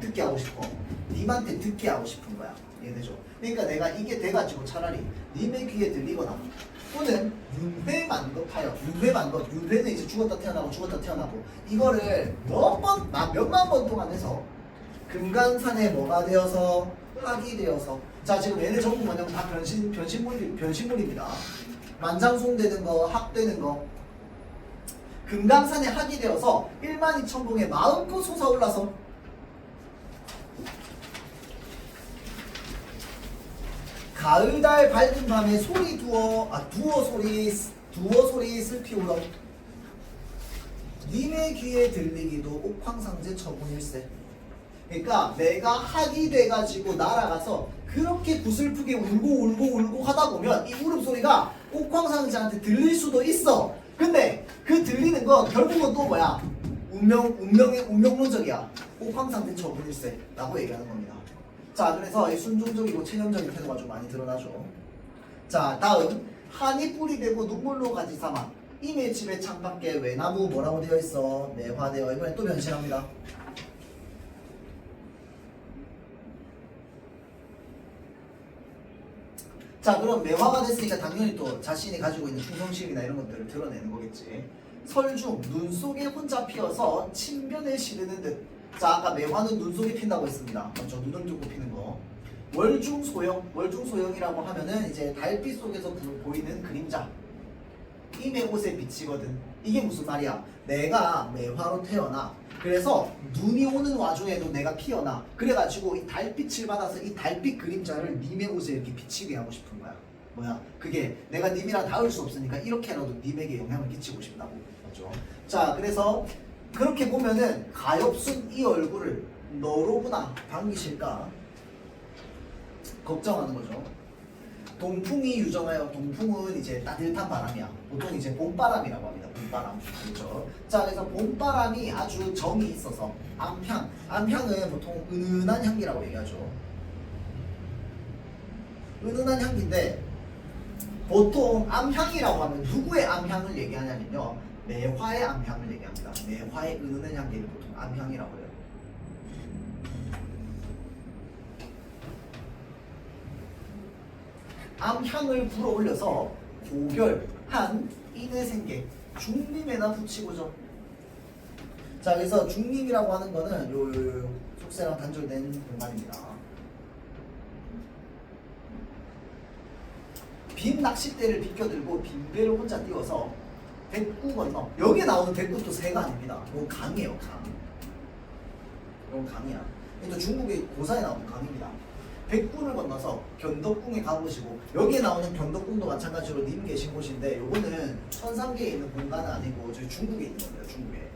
듣게 하고 싶어? 님한테 듣게 하고 싶은 거야. 이해되죠? 그러니까 내가 이게 돼가지고 차라리 님의 귀에 들리거나 또는 윤회만급하여, 윤회는 이제 죽었다 태어나고 이거를 몇만 번 동안 해서 금강산에 뭐가 되어서 학이 되어서. 자, 지금 얘네 전부 뭐냐면 다 변신물입니다. 만장송 되는 거, 학 되는 거. 금강산에 학이 되어서 12,000봉에 마음껏 솟아올라서 가을 달 밝은 밤에 소리 두어 소리 슬피 울어 님의 귀에 들리기도 옥황상제 처분일세. 그러니까 내가 학이 돼가지고 날아가서 그렇게 구슬프게 울고 하다 보면 이 울음소리가 옥황상제한테 들릴 수도 있어. 근데 그 들리는 건 결국은 또 뭐야? 운명론적이야. 옥황상제 처분일세 라고 얘기하는 겁니다. 자, 그래서 이 순종적이고 체념적인 태도가 좀 많이 드러나죠. 자, 다음 한이 뿔이 되고 눈물로 가지 삼아 임의 집의 창밖에 외나무 뭐라고 되어 있어? 매화되어. 이번에 또 변신합니다. 자, 그럼 매화가 됐으니까 당연히 또 자신이 가지고 있는 충성심이나 이런 것들을 드러내는 거겠지. 설중 눈 속에 혼자 피어서 친변에 시르는 듯. 자, 아까 매화는 눈 속에 핀다고 했습니다. 맞죠? 눈을 뚫고 피는 거. 월중소영, 월중소영이라고 하면은 이제 달빛 속에서 보이는 그림자. 임의 옷에 비치거든. 이게 무슨 말이야? 내가 매화로 태어나. 그래서 눈이 오는 와중에도 내가 피어나. 그래가지고 이 달빛을 받아서 이 달빛 그림자를 님의 옷에 이렇게 비치게 하고 싶은 거야. 뭐야? 그게 내가 님이랑 닿을 수 없으니까 이렇게라도 님에게 영향을 끼치고 싶다고. 맞죠? 자, 그래서 그렇게 보면은 가엾은 이 얼굴을 너로구나 반기실까 걱정하는 거죠. 동풍이 유정하여. 동풍은 이제 따뜻한 바람이야. 보통 이제 봄바람이라고 합니다. 봄바람. 그렇죠. 자, 그래서 봄바람이 아주 정이 있어서 암향. 암향은 보통 은은한 향기라고 얘기하죠. 은은한 향기인데 보통 암향이라고 하면 누구의 암향을 얘기하냐면요. 매화의 암향을 얘기합니다. 매화의 은은한 향기를 보통 암향이라고 해요. 암향을 불어올려서 고결한 인의 생계 중림에다 붙이고죠. 자, 그래서 중림이라고 하는 거는 요 속세랑 단절된 공간입니다. 빈 낚싯대를 비껴들고 빈배를 혼자 띄워서 백구 건너. 여기에 나오는 백구도 새가 아닙니다. 이건 강이에요, 강. 이건 강이야. 또 중국의 고사에 나오는 강입니다. 백구를 건너서 견덕궁에 가보시고, 여기에 나오는 견덕궁도 마찬가지로 님 계신 곳인데 요거는 천상계에 있는 공간은 아니고 저희 중국에 있는 겁니다. 중국에.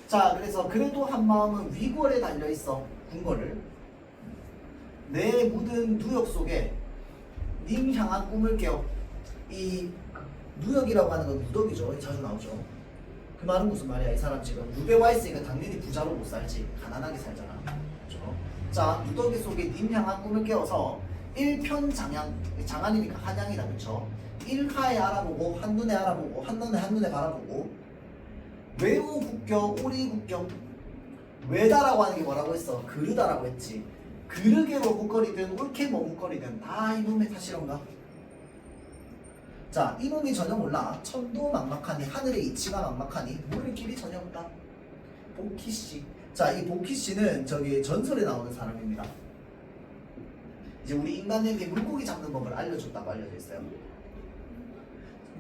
자, 그래서 그래도 한 마음은 위골에 달려있어. 궁궐을 내 묻은 누역 속에 님 향한 꿈을 깨워. 이 누역이라고 하는 건 무덕이죠. 자주 나오죠. 그 말은 무슨 말이야? 이 사람 지금 유배 와 있으니까 당연히 부자로 못 살지. 가난하게 살잖아. 그렇죠? 자, 누더기 속에 님 향한 꿈을 깨워서 일편장향, 장안이니까 한양이다. 그렇죠? 일하에 알아보고 한눈에 알아보고 한눈에 바라보고 외우 국경 오리 국경. 외다라고 하는 게 뭐라고 했어? 그르다라고 했지. 그르게 머뭇거리든 옳게 머뭇거리든 다 이놈의 탓이런가? 자, 이놈이 전혀 몰라. 천도 막막하니 하늘의 이치가 막막하니 모를 길이 전혀 없다. 보키씨. 자, 이 보키씨는 저기 전설에 나오는 사람입니다. 이제 우리 인간에게 물고기 잡는 법을 알려줬다고 알려져 있어요.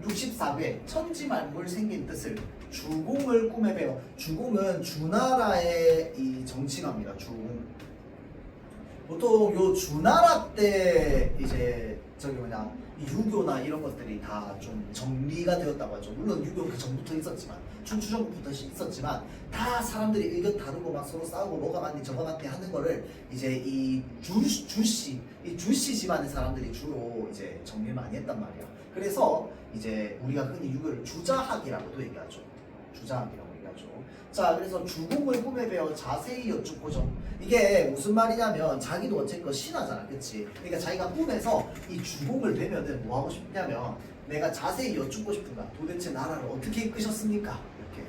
64회 천지만물 생긴 뜻을 주공을 꿈에 배워. 주공은 주나라의 이 정치가입니다. 주공. 보통 요 주나라 때 이제 저기 뭐냐 유교나 이런 것들이 다 좀 정리가 되었다고 하죠. 물론 유교 그 전부터 있었지만 춘추전부터 있었지만 다 사람들이 의견 다르고 막 서로 싸우고 뭐가 맞니 저거 맞니 하는 거를 이제 이 주씨 집안의 사람들이 주로 이제 정리를 많이 했단 말이야. 그래서 이제 우리가 흔히 유교를 주자학이라고도 얘기하죠. 주자학이라고 얘기하죠. 자, 그래서 주공을 꿈에 배워 자세히 여쭙고죠. 이게 무슨 말이냐면 자기도 어쨌건 신하잖아, 그치? 그러니까 자기가 꿈에서 이 주공을 뵈면은 뭐 하고 싶냐면 내가 자세히 여쭙고 싶은가. 도대체 나라를 어떻게 이끄셨습니까? 이렇게.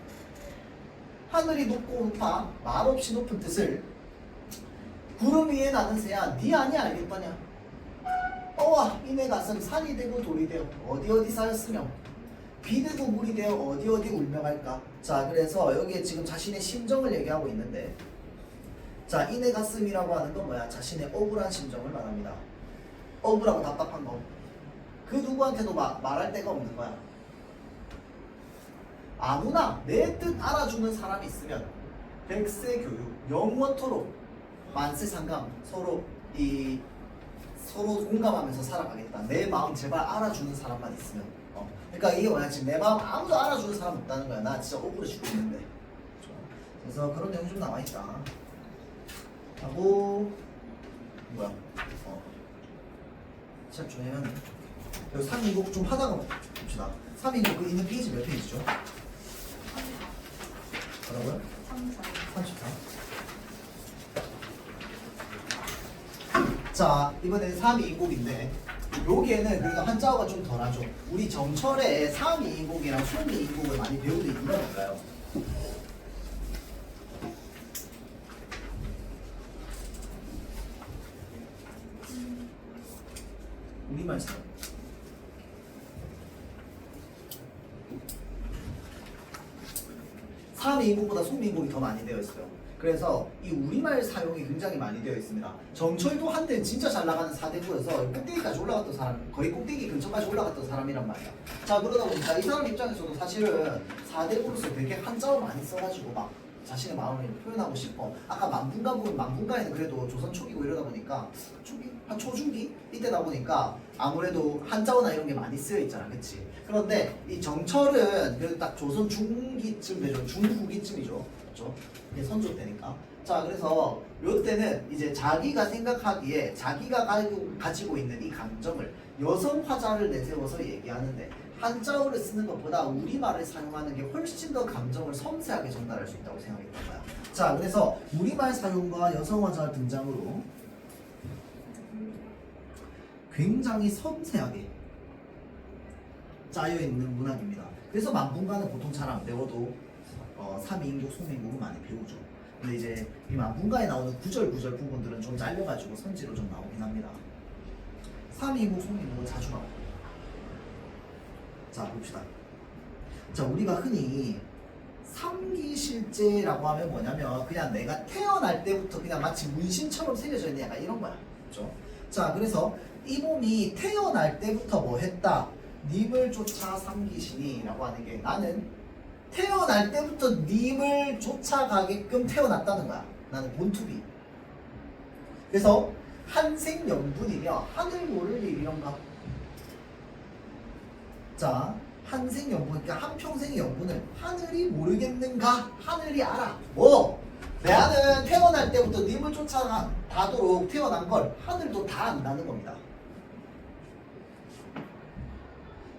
하늘이 높고 높아 말없이 높은 뜻을 구름 위에 나는 새야 네 안이 알겠더냐. 어와 이내 가슴 산이 되고 돌이 되어 어디 쌓였으며 비 되고 물이 되어 어디 울명할까. 자, 그래서 여기에 지금 자신의 심정을 얘기하고 있는데, 자, 이내 가슴이라고 하는 건 뭐야? 자신의 억울한 심정을 말합니다. 억울하고 답답한 거. 그 누구한테도 말할 데가 없는 거야. 아무나 내 뜻 알아주는 사람이 있으면 백세 교육, 영원토록 만세 상감, 서로 이 서로 공감하면서 살아가겠다. 내 마음 제발 알아주는 사람만 있으면. 그러니까 이게 뭐냐, 지금 내 마음 아무도 알아주는 사람 없다는 거야. 나 진짜 억울해 죽겠는데. 그래서 그런 내용 좀 나와 있다. 하고 뭐야? 시작 좀 해야네. 여기 3인국 좀 하다가 봅시다. 3인국 그 있는 페이지 몇 페이지죠? 뭐라고요? 34. 자, 이번엔 3인국인데 여기에는 그래도 한자어가 좀 덜하죠. 우리 정철에 3인국이랑 소미인국을 많이 배우는 이유가 뭘까요? 우리말 사용. 사미인국보다 소미인국이 더 많이 되어 있어요. 그래서 이 우리말 사용이 굉장히 많이 되어 있습니다. 정철도 한때는 진짜 잘 나가는 사대부여서 꼭대기까지 올라갔던 사람, 거의 꼭대기 근처까지 올라갔던 사람이란 말이야. 자, 그러다 보니까 이 사람 입장에서도 사실은 사대부로서 되게 한자어 많이 써가지고 막 자신의 마음을 표현하고 싶어. 아까 만분가 보면 만분가에는 그래도 조선 초기고 이러다 보니까 초기? 한 초중기? 이때다 보니까 아무래도 한자어나 이런 게 많이 쓰여 있잖아, 그치? 그런데 이 정철은 그래도 딱 조선 중기쯤 되죠. 중후기쯤이죠. 그렇죠? 이게 선조 때니까. 자, 그래서 요때는 이제 자기가 생각하기에 자기가 가지고 있는 이 감정을 여성 화자를 내세워서 얘기하는데 한자어를 쓰는 것보다 우리말을 사용하는 게 훨씬 더 감정을 섬세하게 전달할 수 있다고 생각했던 거야. 자, 그래서 우리말 사용과 여성 화자 등장으로 굉장히 섬세하게 짜여있는 문학입니다. 그래서 만분가는 보통 잘 안 배워도 3인국, 소민국은 많이 배우죠. 근데 이제 이 만분가에 나오는 구절 부분들은 좀 잘려가지고 선지로 좀 나오긴 합니다. 3인국, 소민국은 자주 나와요. 자, 봅시다. 자, 우리가 흔히 삼기실제라고 하면 뭐냐면 그냥 내가 태어날 때부터 그냥 마치 문신처럼 새겨져 있는 약간 이런 거야. 그렇죠? 자, 그래서 이 몸이 태어날 때부터 뭐 했다? 님을 쫓아 삼기시니 라고 하는 게 나는 태어날 때부터 님을 쫓아가게끔 태어났다는 거야. 나는 본투비. 그래서 한생연분이며 하늘 모를 일이런가. 자, 한생연분, 그러니까 한평생의 연분을 하늘이 모르겠는가? 하늘이 알아. 뭐? 나는 태어날 때부터 님을 쫓아가도록 태어난 걸 하늘도 다 안다는 겁니다.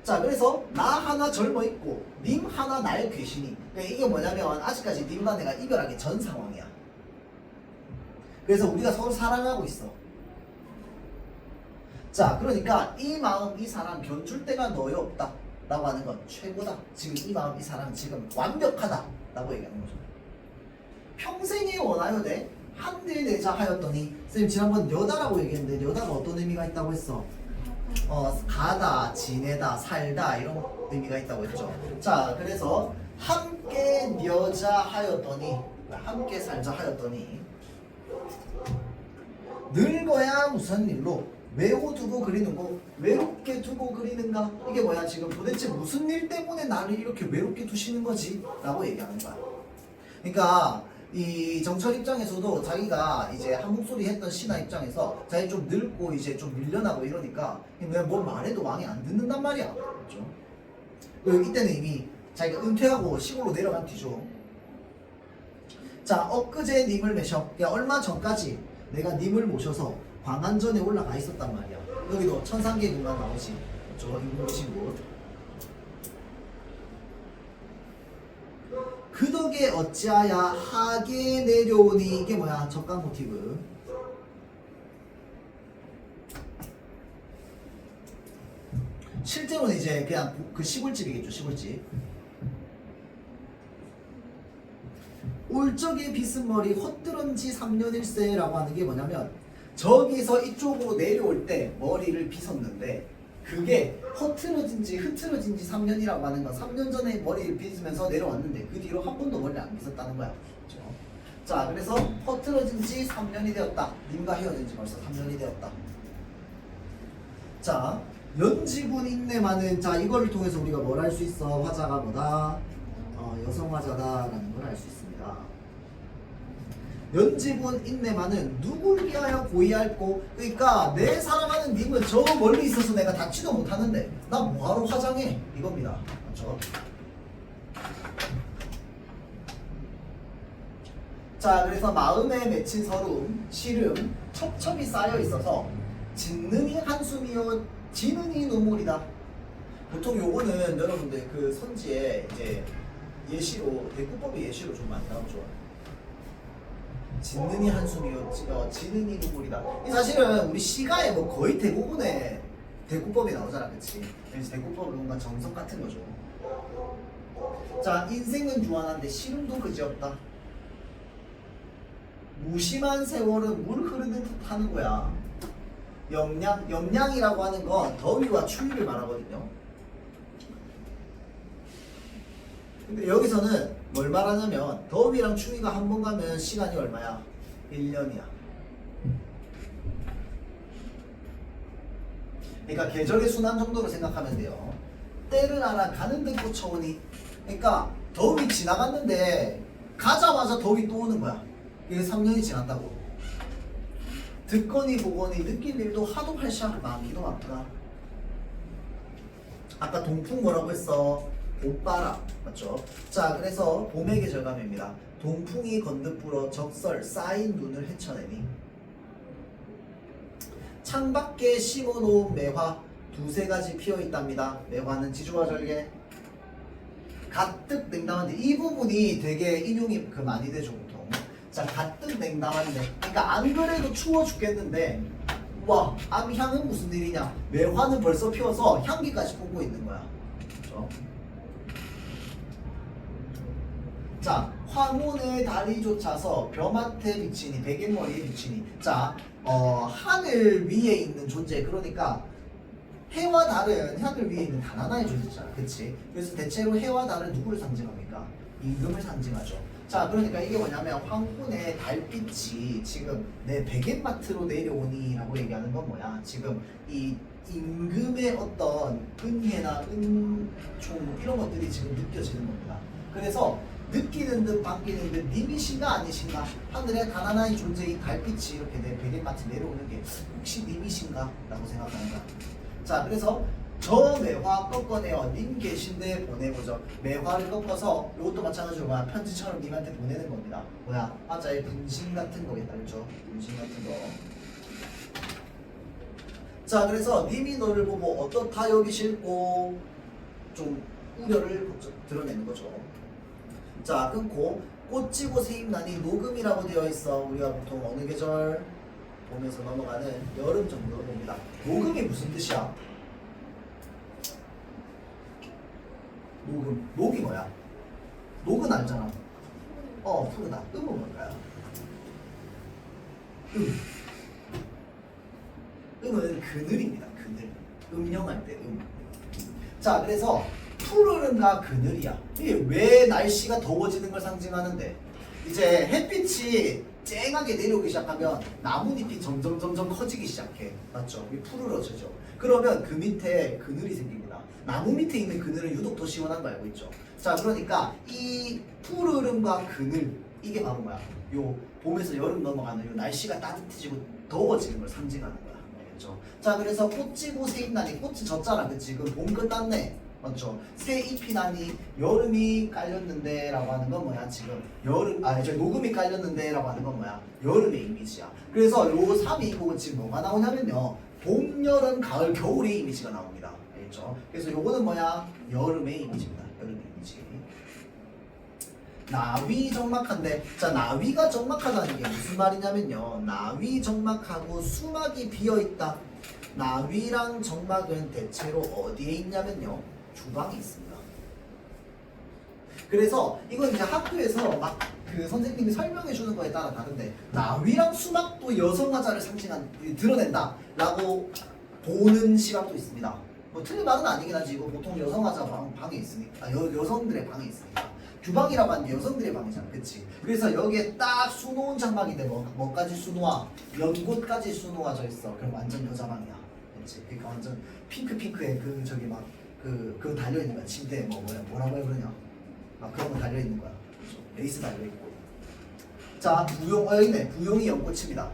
자, 그래서 나 하나 젊어 있고 님 하나 날 계시니. 그러니까 이게 뭐냐면 아직까지 님과 내가 이별하기 전 상황이야. 그래서 우리가 서로 사랑하고 있어. 자, 그러니까 이 마음, 이 사람 견줄 데가 너에 없다 라고 하는 건 최고다. 지금 이 마음, 이 사람 지금 완벽하다 라고 얘기하는 거죠. 평생에 원하여대 한대 내자 하였더니, 선생님 지난번 여다라고 얘기했는데 여다가 어떤 의미가 있다고 했어? 가다, 지내다, 살다 이런 의미가 있다고 했죠. 자, 그래서 함께 녀자 하였더니, 함께 살자 하였더니 늙어야 무슨 일로 외고 두고 그리는 거, 외롭게 두고 그리는가? 이게 뭐야? 지금 도대체 무슨 일 때문에 나를 이렇게 외롭게 두시는 거지? 라고 얘기하는 거야. 그러니까 이 정철 입장에서도 자기가 이제 한 목소리 했던 신하 입장에서 자기 좀 늙고 이제 좀 밀려나고 이러니까 그냥 뭘 말해도 왕이 안 듣는단 말이야. 그렇죠? 그리고 이때는 이미 자기가 은퇴하고 시골로 내려간 뒤죠. 자, 엊그제 님을 매셔. 야, 얼마 전까지 내가 님을 모셔서 광안전에 올라가 있었단 말이야. 여기도 천상계군만 나오지. 그렇죠? 인공신 곳. 그 덕에 어찌하야 하게 내려오니. 이게 뭐야? 적강 모티브. 실제로는 이제 그냥 그 시골집이겠죠. 시골집. 올적의 비스머리 헛들은지 3년일세라고 하는 게 뭐냐면 저기서 이쪽으로 내려올 때 머리를 빗었는데 그게 흐트러진지 3년이라고 하는 건 3년 전에 머리를 빗으면서 내려왔는데 그 뒤로 한 번도 머리를 안 빗었다는 거야. 그렇죠? 자, 그래서 흐트러진지 3년이 되었다. 님과 헤어진지 벌써 3년이 되었다. 자, 연지분 인내만은, 자, 이걸 통해서 우리가 뭘 알 수 있어? 화자가 뭐다? 여성 화자다라는 걸 알 수 있습니다. 연지분 인내만은 누구를 위하여 고의할꼬. 그러니까 내 사랑하는 님은 저 멀리 있어서 내가 닿지도 못하는데 나 뭐하러 화장해 이겁니다. 맞죠? 자, 그래서 마음에 맺힌 서름, 시름, 첩첩이 쌓여 있어서 짓는이 한숨이요 지는이 눈물이다. 보통 요거는 여러분들 그 선지에 이제 예시로 대꾸법의 예시로 좀 많이 나오죠. 짓는이 한숨이요 지는이 눈물이다. 이 사실은 우리 시가에 뭐 거의 대부분의 대꾸법이 나오잖아, 그치? 그래서 대꾸법은 뭔가 정석 같은 거죠. 자, 인생은 유한한데 시름도 그지없다. 무심한 세월은 물 흐르는 듯 하는 거야. 염량이라고 하는 건 더위와 추위를 말하거든요. 근데 여기서는 뭘 말하냐면 더위랑 추위가 한 번 가면 시간이 얼마야? 1년이야. 그러니까 계절의 순환 정도로 생각하면 돼요. 때를 알아 가는 듯 꽂혀오니. 그러니까 더위 지나갔는데 가자마자 더위 또 오는 거야. 이게 3년이 지났다고. 듣거니 보거니 느낄 일도 하도 활샤 마음이도 아프다. 아까 동풍 뭐라고 했어? 봄바람 맞죠? 자, 그래서 봄의 계절감입니다. 동풍이 건듯 불어 적설 쌓인 눈을 헤쳐내니 창밖에 심어놓은 매화 두세 가지 피어있답니다. 매화는 지주와 절개. 가뜩 냉담한데 이 부분이 되게 인용이 많이 되죠 보통. 자, 가뜩 냉담한데 그러니까 안 그래도 추워 죽겠는데 와 암향은 무슨 일이냐. 매화는 벌써 피어서 향기까지 뿜고 있는 거야. 그렇죠? 자, 황혼의 달이 쫓아서 벼맡에 비치니 베갯머리에 비치니. 자, 하늘 위에 있는 존재. 그러니까 해와 달은 하늘 위에 있는 단 하나의 존재잖아, 그치? 그래서 대체로 해와 달은 누구를 상징합니까? 임금을 상징하죠. 자, 그러니까 이게 뭐냐면 황혼의 달빛이 지금 내 베갯마트로 내려오니 라고 얘기하는 건 뭐야? 지금 이 임금의 어떤 은혜나 은총 이런 것들이 지금 느껴지는 겁니다. 그래서 느끼는 듯 반기는 듯 님이신가 아니신가? 하늘에 단 하나의 존재인 달빛이 이렇게 내 베갯마트 내려오는 게 혹시 님이신가? 라고 생각하는 거야. 자, 그래서 저 매화 꺾어내어 님 계신데 보내보죠. 매화를 꺾어서 이것도 마찬가지로 뭐야? 편지처럼 님한테 보내는 겁니다. 뭐야? 화자의 분신 같은 거겠다, 그렇죠? 분신 같은 거. 자, 그래서 님이 너를 보고 어떻다 여기실고 좀 우려를 드러내는 거죠. 자, 끊고 꽃지고 새잎나니 녹음이라고 되어 있어. 우리가 보통 어느 계절 보면서 넘어가는 여름 정도로 봅니다. 녹음이 무슨 뜻이야? 녹음. 녹이 뭐야? 녹은 알잖아. 푸르다. 음은 뭘까요? 음은 그늘입니다. 그늘. 음영할 때 음. 자, 그래서 푸르른가 그늘이야. 이게 왜 날씨가 더워지는 걸 상징하는데 이제 햇빛이 쨍하게 내려오기 시작하면 나뭇잎이 점점 커지기 시작해. 맞죠? 이게 푸르러져죠. 그러면 그 밑에 그늘이 생깁니다. 나무 밑에 있는 그늘은 유독 더 시원한 거 알고 있죠? 자, 그러니까 이 푸르름과 그늘 이게 바로 뭐야? 요 봄에서 여름 넘어가는 요 날씨가 따뜻해지고 더워지는 걸 상징하는 거야. 알겠죠? 자, 그래서 꽃 지고 새잎 나니 꽃이 졌잖아. 그치? 그럼 봄 끝났네. 맞죠? 새 잎이 나니 여름이 깔렸는데 라고 하는 건 뭐야? 지금 녹음이 깔렸는데 라고 하는 건 뭐야? 여름의 이미지야. 그래서 요 3이 지금 뭐가 나오냐면요, 봄, 여름, 가을, 겨울의 이미지가 나옵니다. 알겠죠? 그래서 요거는 뭐야? 여름의 이미지입니다. 여름의 이미지. 나위 적막한데, 자, 나위가 적막하다는 게 무슨 말이냐면요, 나위 적막하고 수막이 비어있다. 나위랑 적막은 대체로 어디에 있냐면요, 주방에 있습니다. 그래서 이건 이제 학교에서 막 그 선생님이 설명해 주는 거에 따라 다른데 나위랑 수막도 여성 화자를 드러낸다 라고 보는 시각도 있습니다. 뭐 틀린 말은 아니긴 하지. 이거 보통 여성 화자 방에 있으니까, 여성들의 방에 있으니까. 주방이라고 하는 게 여성들의 방이잖아, 그치? 그래서 여기에 딱 수놓은 장막인데 뭐까지 수놓아? 연꽃까지 수놓아져 있어. 그럼 완전 여자 방이야, 그치? 그러니까 완전 핑크에 그거 달려있는 거야. 침대에 뭐라고 해 그러냐? 막 그런 거 달려있는 거야. 그렇죠? 레이스 달려있고. 자, 부용, 여기네. 부용이 연꽃입니다.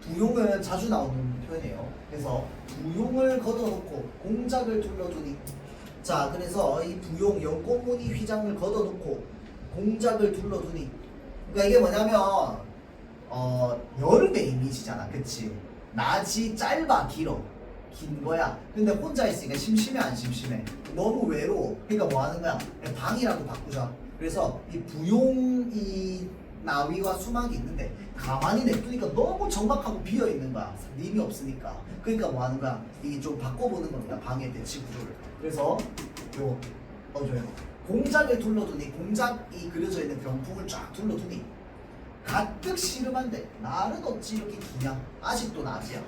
부용은 자주 나오는 표현이에요. 그래서 부용을 걷어놓고 공작을 둘러두니. 자, 그래서 이 부용, 연꽃무늬 휘장을 걷어놓고 공작을 둘러두니. 그러니까 이게 뭐냐면 여름의 이미지잖아, 그치? 낮이 짧아, 길어. 긴 거야. 근데 혼자 있으니까 심심해, 안 심심해? 너무 외로워. 그러니까 뭐 하는 거야? 그냥 방이라도 바꾸자. 그래서 이 부용이 나위와 수막이 있는데 가만히 냅두니까 너무 적막하고 비어 있는 거야. 님이 없으니까. 그러니까 뭐 하는 거야? 이게 좀 바꿔보는 겁니다. 방의 배치 구조를. 그래서 요 저요. 공작을 둘러두니, 공작이 그려져 있는 병풍을 쫙 둘러두니 가뜩 씨름한데 날은 어찌 이렇게 기냐? 아직도 낮이야.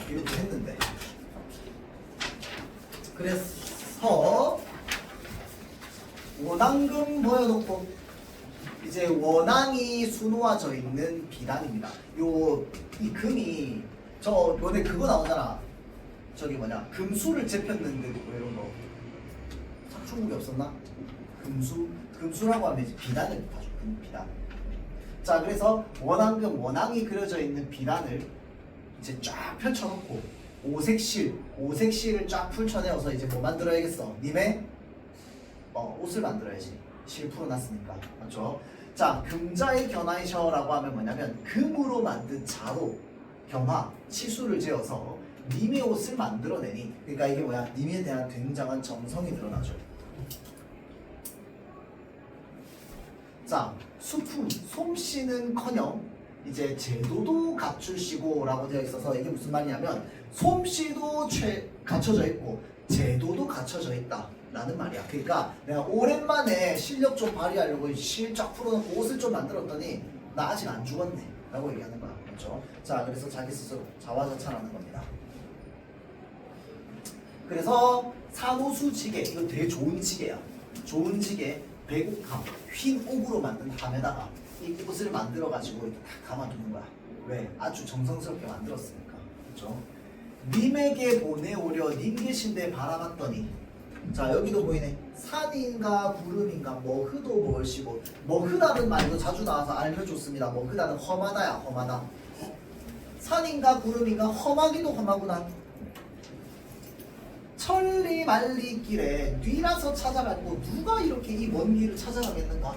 이렇게 했는데. 그래서 원앙금 보여놓고 이제 원앙이 수놓아져 있는 비단입니다. 이 금이 저 요번에 그거 나오잖아. 저기 뭐냐, 금수를 재폈는데 뭐 이런 거 상충국이 없었나? 금수라고 하면 이제 비단을 봐줘. 비단. 자, 그래서 원앙금, 원앙이 그려져 있는 비단을 이제 쫙 펼쳐놓고 오색실을 쫙 풀쳐내어서 이제 뭐 만들어야겠어? 님의 옷을 만들어야지. 실 풀어놨으니까. 맞죠? 자, 금자의 견화이셔라고 하면 뭐냐면 금으로 만든 자로 경화, 치수를 재어서 님의 옷을 만들어내니. 그러니까 이게 뭐야? 님에 대한 굉장한 정성이 드러나죠. 자, 수품, 솜씨는커녕 이제 제도도 갖추시고 라고 되어 있어서 이게 무슨 말이냐면 솜씨도 갖춰져 있고 제도도 갖춰져 있다 라는 말이야. 그러니까 내가 오랜만에 실력 좀 발휘하려고 실 쫙 풀어놓고 옷을 좀 만들었더니 나 아직 안 죽었네 라고 얘기하는 거야. 그렇죠? 자, 그래서 자기 스스로 자화자찬하는 겁니다. 그래서 산호수지게, 이거 되게 좋은 지게야. 좋은 지게, 백옥함, 흰 옥으로 만든 함에다가 이 옷을 만들어가지고 이렇게 딱 감아두는 거야. 왜? 아주 정성스럽게 만들었으니까. 그렇죠? 님에게 보내오려 님 계신데 바라봤더니. 자, 여기도 보이네. 산인가 구름인가 머흐도 뭘시고. 머흐다는 말도 자주 나와서 알면 좋습니다. 머흐다는 험하다야, 험하다. 산인가 구름인가, 험하기도 험하구나. 천리 말리 길에 뒤라서 찾아갔고 누가 이렇게 이 먼 길을 찾아가겠는가?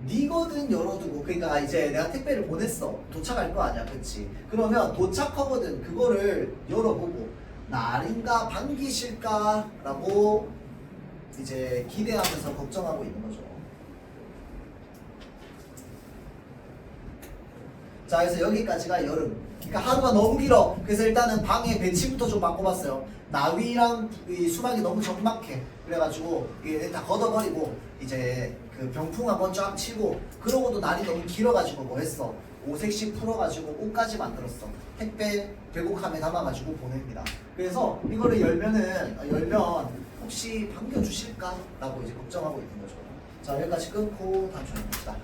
니거든 열어두고. 그러니까 이제 내가 택배를 보냈어. 도착할 거 아니야, 그치? 그러면 도착하거든. 그거를 열어보고 날인가 반기실까? 라고 이제 기대하면서 걱정하고 있는 거죠. 자, 그래서 여기까지가 여름. 그러니까 하루가 너무 길어. 그래서 일단은 방의 배치부터 좀 바꿔봤어요. 나위랑 이 수박이 너무 적막해. 그래가지고 이게 다 걷어버리고 이제 그 병풍 한번 쫙 치고, 그러고도 날이 너무 길어가지고 뭐 했어? 오색씩 풀어가지고 옷까지 만들었어. 택배 백옥함에 담아가지고 보냅니다. 그래서 이거를 열면 혹시 반겨주실까? 라고 이제 걱정하고 있는 거죠. 자, 여기까지 끊고 다음 주에 봅시다.